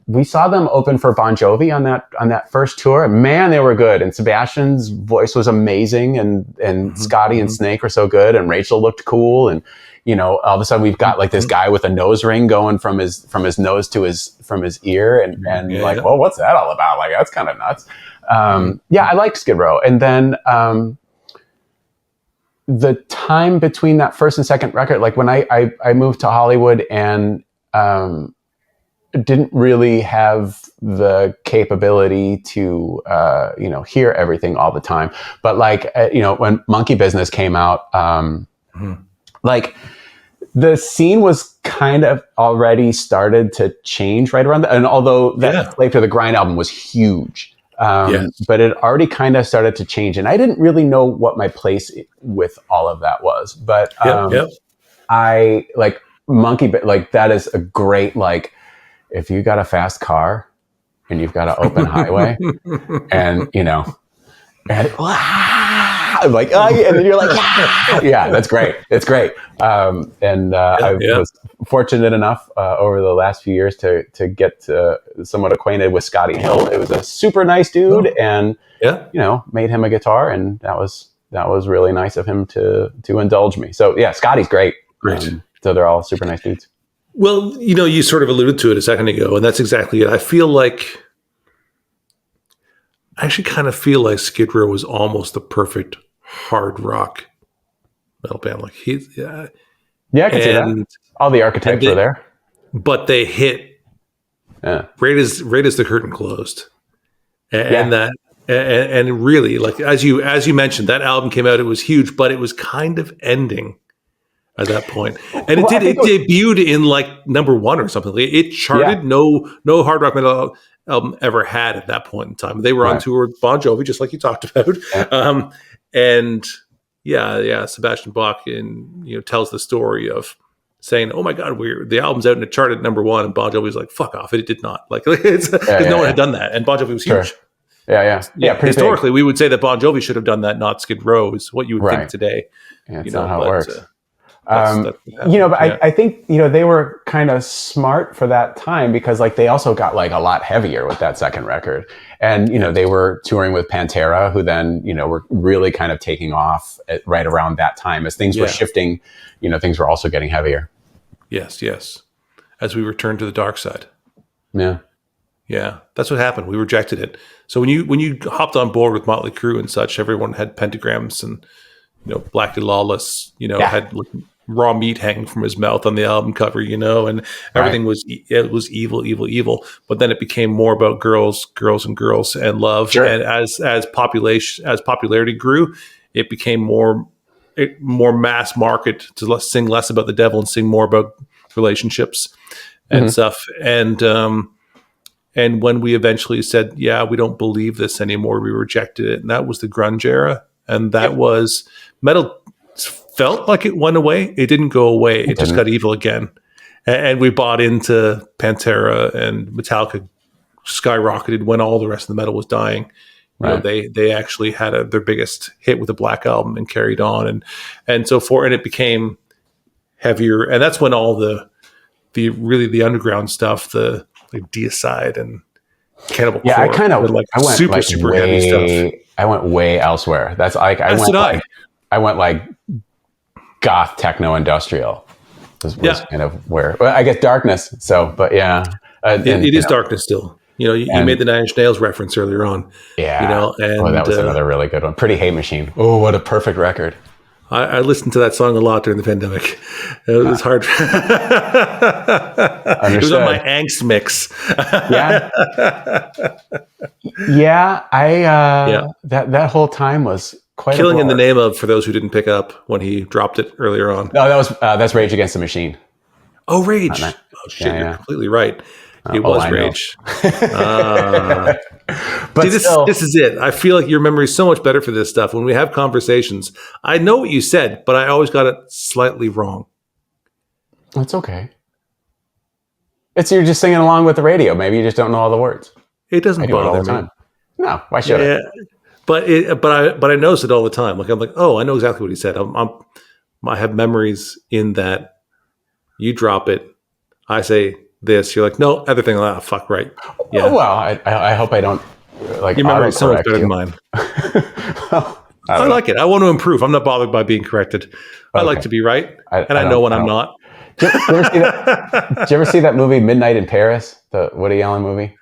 we saw them open for Bon Jovi on that first tour. And man, they were good. And Sebastian's voice was amazing. And Scotty and Snake were so good. And Rachel looked cool. And, all of a sudden we've got like this guy with a nose ring going from his nose to his ear. And like, well, what's that all about? Like, that's kind of nuts. I liked Skid Row. And then the time between that first and second record, like when I moved to Hollywood and didn't really have the capability to hear everything all the time. But like when Monkey Business came out, like the scene was kind of already started to change right around that. And although that Slave to the Grind album was huge, but it already kind of started to change, and I didn't really know what my place with all of that was. But I like Monkey, like that is a great, like, if you got a fast car and you've got an open highway, and I'm like, and then you're like, yeah, that's great. It's great. I was fortunate enough over the last few years to get somewhat acquainted with Scotty Hill. It was a super nice dude, and made him a guitar, and that was really nice of him to indulge me. So yeah, Scotty's great. So they're all super nice dudes. Well, you sort of alluded to it a second ago, and that's exactly it. I actually kind of feel like Skid Row was almost the perfect hard rock metal band. Like I can see that. All the archetypes were there, but they hit right as the curtain closed, and really, like as you mentioned, that album came out. It was huge, but it was kind of ending at that point, and it debuted in like number 1 or something. It charted. No hard rock metal album ever had at that point in time. They were on tour with Bon Jovi, just like you talked about. Sebastian Bach tells the story of saying, "Oh my God, the album's out and it charted number 1," and Bon Jovi was like, "Fuck off, it did not." Like because no one had done that, and Bon Jovi was huge. Historically, we would say that Bon Jovi should have done that, not Skid Row, is what you would think today. Yeah, that's not how it works. I think they were kind of smart for that time, because like they also got like a lot heavier with that second record, and they were touring with Pantera, who then were really kind of taking off right around that time as things were shifting. Things were also getting heavier. Yes, as we returned to the dark side. Yeah, that's what happened. We rejected it. So when you hopped on board with Motley Crue and such, everyone had pentagrams and Black and Lawless. Had like raw meat hanging from his mouth on the album cover, and everything was evil. But then it became more about girls and love. Sure. And as popularity grew, it became more mass market to sing less about the devil and sing more about relationships and stuff. And when we eventually said, we don't believe this anymore, we rejected it. And that was the grunge era. And that was metal. Felt like it went away. It didn't go away. It just got evil again. And we bought into Pantera, and Metallica skyrocketed when all the rest of the metal was dying. They actually had their biggest hit with the Black Album and carried on and so forth. And it became heavier. And that's when all the underground stuff, the like Deicide and Cannibal Corpse. I went super heavy stuff. I went way elsewhere. That's like I went like goth techno industrial was kind of where, well, I guess Darkness. So, but it is Darkness still. You made the Nine Inch Nails reference earlier on. Yeah, and that was another really good one. Pretty Hate Machine. Oh, what a perfect record. I listened to that song a lot during the pandemic. It was hard. It was on my angst mix. That whole time was quite Killing in the Name of, for those who didn't pick up when he dropped it earlier on. No, that's Rage Against the Machine. Oh, Rage. Not- Oh, shit, yeah, you're yeah. completely right. It was I know. Rage. But See, still, this is it. I feel like your memory is so much better for this stuff. When we have conversations, I know what you said, but I always got it slightly wrong. it's okay. You're just singing along with the radio. Maybe you just don't know all the words. It doesn't I do it all bother the me. time. No, why should Yeah, but I notice it all the time. Like I'm like, oh, I know exactly what he said. I have memories in that you drop it, I say this, you're like, no, other thing. Ah, fuck, right. Yeah. Oh, well, I hope I don't like Your memory is so much better than you. mine. Well, I like it. I want to improve. I'm not bothered by being corrected. I like to be right, and I know when I'm not. Did you ever see that movie Midnight in Paris, the Woody Allen movie?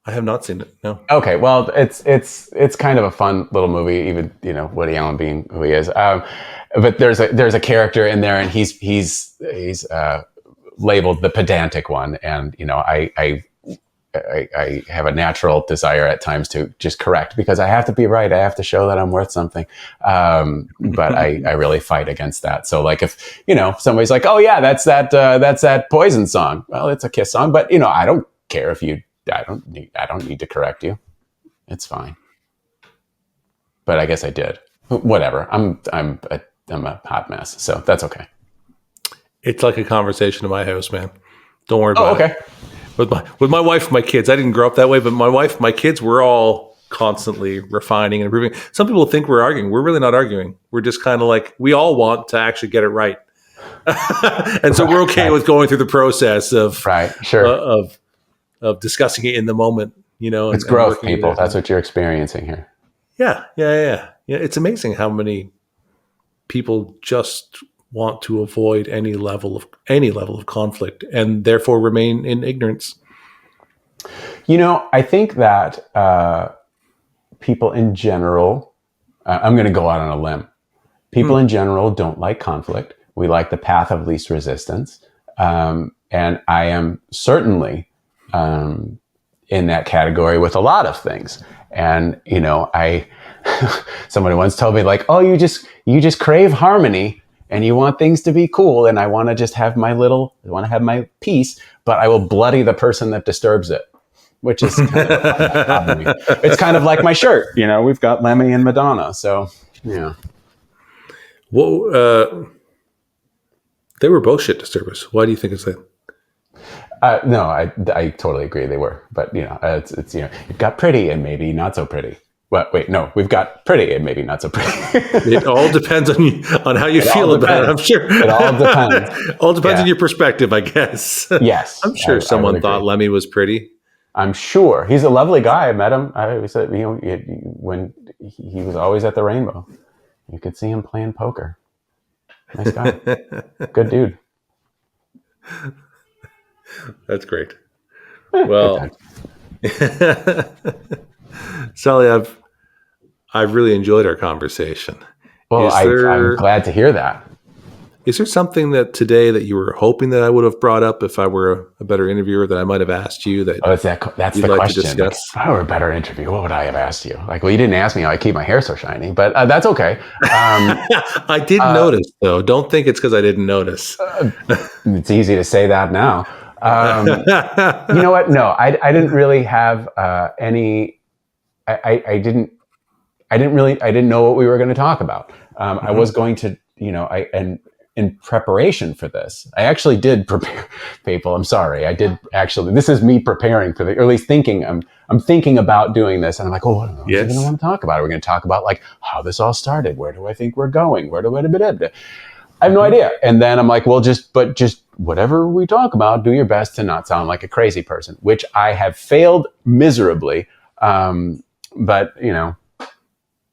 I have not seen it. No. Okay, well, it's kind of a fun little movie, even Woody Allen being who he is. But there's a character in there, and he's labeled the pedantic one, and I have a natural desire at times to just correct because I have to be right. I have to show that I'm worth something. But I really fight against that. So like if, somebody's like, oh yeah, that's that Poison song. Well, it's a Kiss song, but I don't care if I don't need to correct you. It's fine. But I guess I did. Whatever. I'm a hot mess. So that's okay. It's like a conversation in my house, man. Don't worry about it. With my wife and my kids. I didn't grow up that way, but my wife, my kids, we're all constantly refining and improving. Some people think we're arguing. We're really not arguing. We're just kind of like, we all want to actually get it right. And so we're okay with going through the process of of discussing it in the moment, It's growth, people. That's what you're experiencing here. Yeah. It's amazing how many people just want to avoid any level of conflict and therefore remain in ignorance. I think that people in general, I'm going to go out on a limb. People in general don't like conflict. We like the path of least resistance. And I am certainly in that category with a lot of things. And, somebody once told me like, oh, you just crave harmony and you want things to be cool. And I want to just have I want to have my peace, but I will bloody the person that disturbs it, which is kind of it's kind of like my shirt. We've got Lemmy and Madonna. So, yeah. Well, they were both shit disturbers. Why do you think it's that? No, I totally agree. They were, but it's you've got pretty and maybe not so pretty. Well, wait, no, we've got pretty and maybe not so pretty. It all depends on how you feel about it. I'm sure it all depends. All depends on your perspective, I guess. Yes, I'm sure someone thought Lemmy was pretty. I'm sure he's a lovely guy. I met him. I said, when he was always at the Rainbow, you could see him playing poker. Nice guy, good dude. That's great. Well, Sully, I've really enjoyed our conversation. Well, I'm glad to hear that. Is there something that today that you were hoping that I would have brought up if I were a better interviewer that I might have asked you that? Oh, that's the question. Like, if I were a better interviewer, what would I have asked you? Like, well, you didn't ask me how I keep my hair so shiny, but that's okay. I did notice, though. Don't think it's because I didn't notice. It's easy to say that now. You know what? No, I didn't really have any. I didn't know what we were going to talk about. I was going to, in preparation for this, I actually did prepare people. I'm sorry. I did actually, this is me preparing for or at least thinking, I'm thinking about doing this. And I'm like, oh, what are we going to want to talk about? Are we going to talk about like how this all started? Where do I think we're going? I have no idea. And then I'm like, well, just whatever we talk about, do your best to not sound like a crazy person, which I have failed miserably. But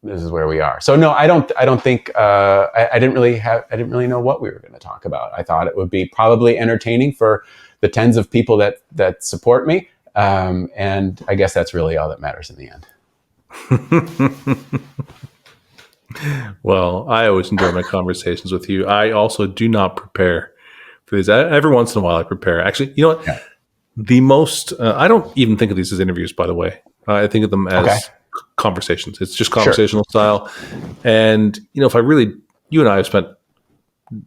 this is where we are. So no, I don't think, I didn't really know what we were going to talk about. I thought it would be probably entertaining for the tens of people that support me. And I guess that's really all that matters in the end. Well, I always enjoy my conversations with you. I also do not prepare for these. Every once in a while I prepare. Actually, you know what? Yeah. The most, I don't even think of these as interviews, by the way. I think of them as conversations. It's just conversational style. And, if you and I have spent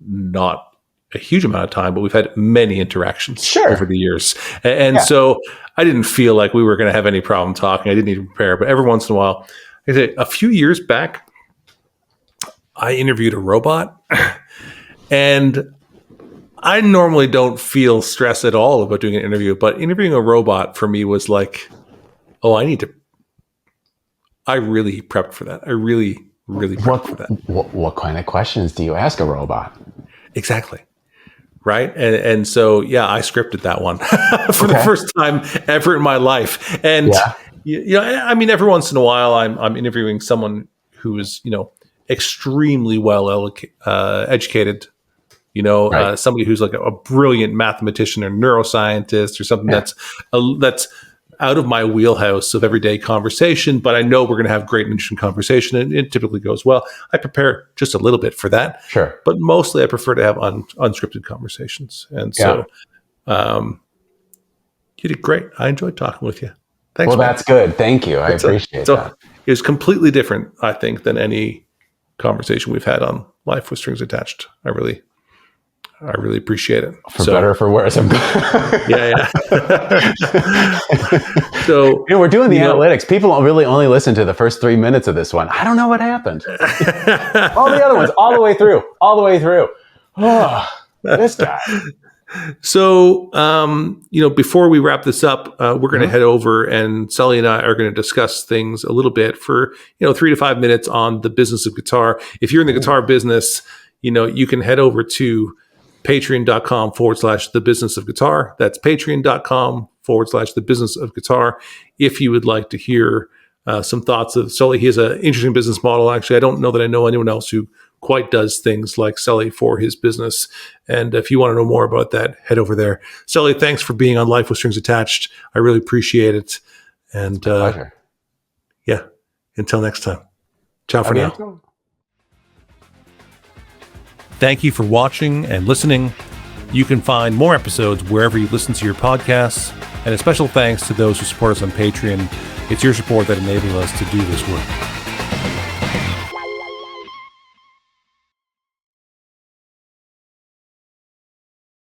not a huge amount of time, but we've had many interactions Sure. over the years. And so I didn't feel like we were going to have any problem talking. I didn't need to prepare, but every once in a while, like I say, a few years back, I interviewed a robot, and I normally don't feel stress at all about doing an interview, but interviewing a robot for me was like, oh, I really prepped for that. I really prepped for that. What kind of questions do you ask a robot? Exactly. Right. And so, I scripted that one for the first time ever in my life. And, I mean, every once in a while I'm interviewing someone who is, extremely well educated, somebody who's like a brilliant mathematician or neuroscientist or something that's out of my wheelhouse of everyday conversation, but I know we're going to have great and interesting conversation, and it typically goes well. I prepare just a little bit for that. Sure. But mostly I prefer to have unscripted conversations. And so you did great. I enjoyed talking with you. Thanks. Well, that's good. Thank you. I appreciate that. It was completely different, I think, than any conversation we've had on Life with Strings Attached. I really appreciate it. For better or for worse. Yeah. So we're doing the analytics. People really only listen to the first 3 minutes of this one. I don't know what happened. All the other ones, all the way through. Oh, this guy. So, before we wrap this up, we're going to head over, and Sully and I are going to discuss things a little bit for, 3 to 5 minutes on the business of guitar. If you're in the guitar business, you can head over to patreon.com/the business of guitar. That's patreon.com/the business of guitar. If you would like to hear some thoughts of Sully, he has an interesting business model. Actually, I don't know that I know anyone else who quite does things like Sully for his business. And if you want to know more about that, head over there. Sully, thanks for being on Life with Strings Attached. I really appreciate it. And pleasure. Until next time. Ciao for now. Thank you for watching and listening. You can find more episodes wherever you listen to your podcasts. And a special thanks to those who support us on Patreon. It's your support that enables us to do this work.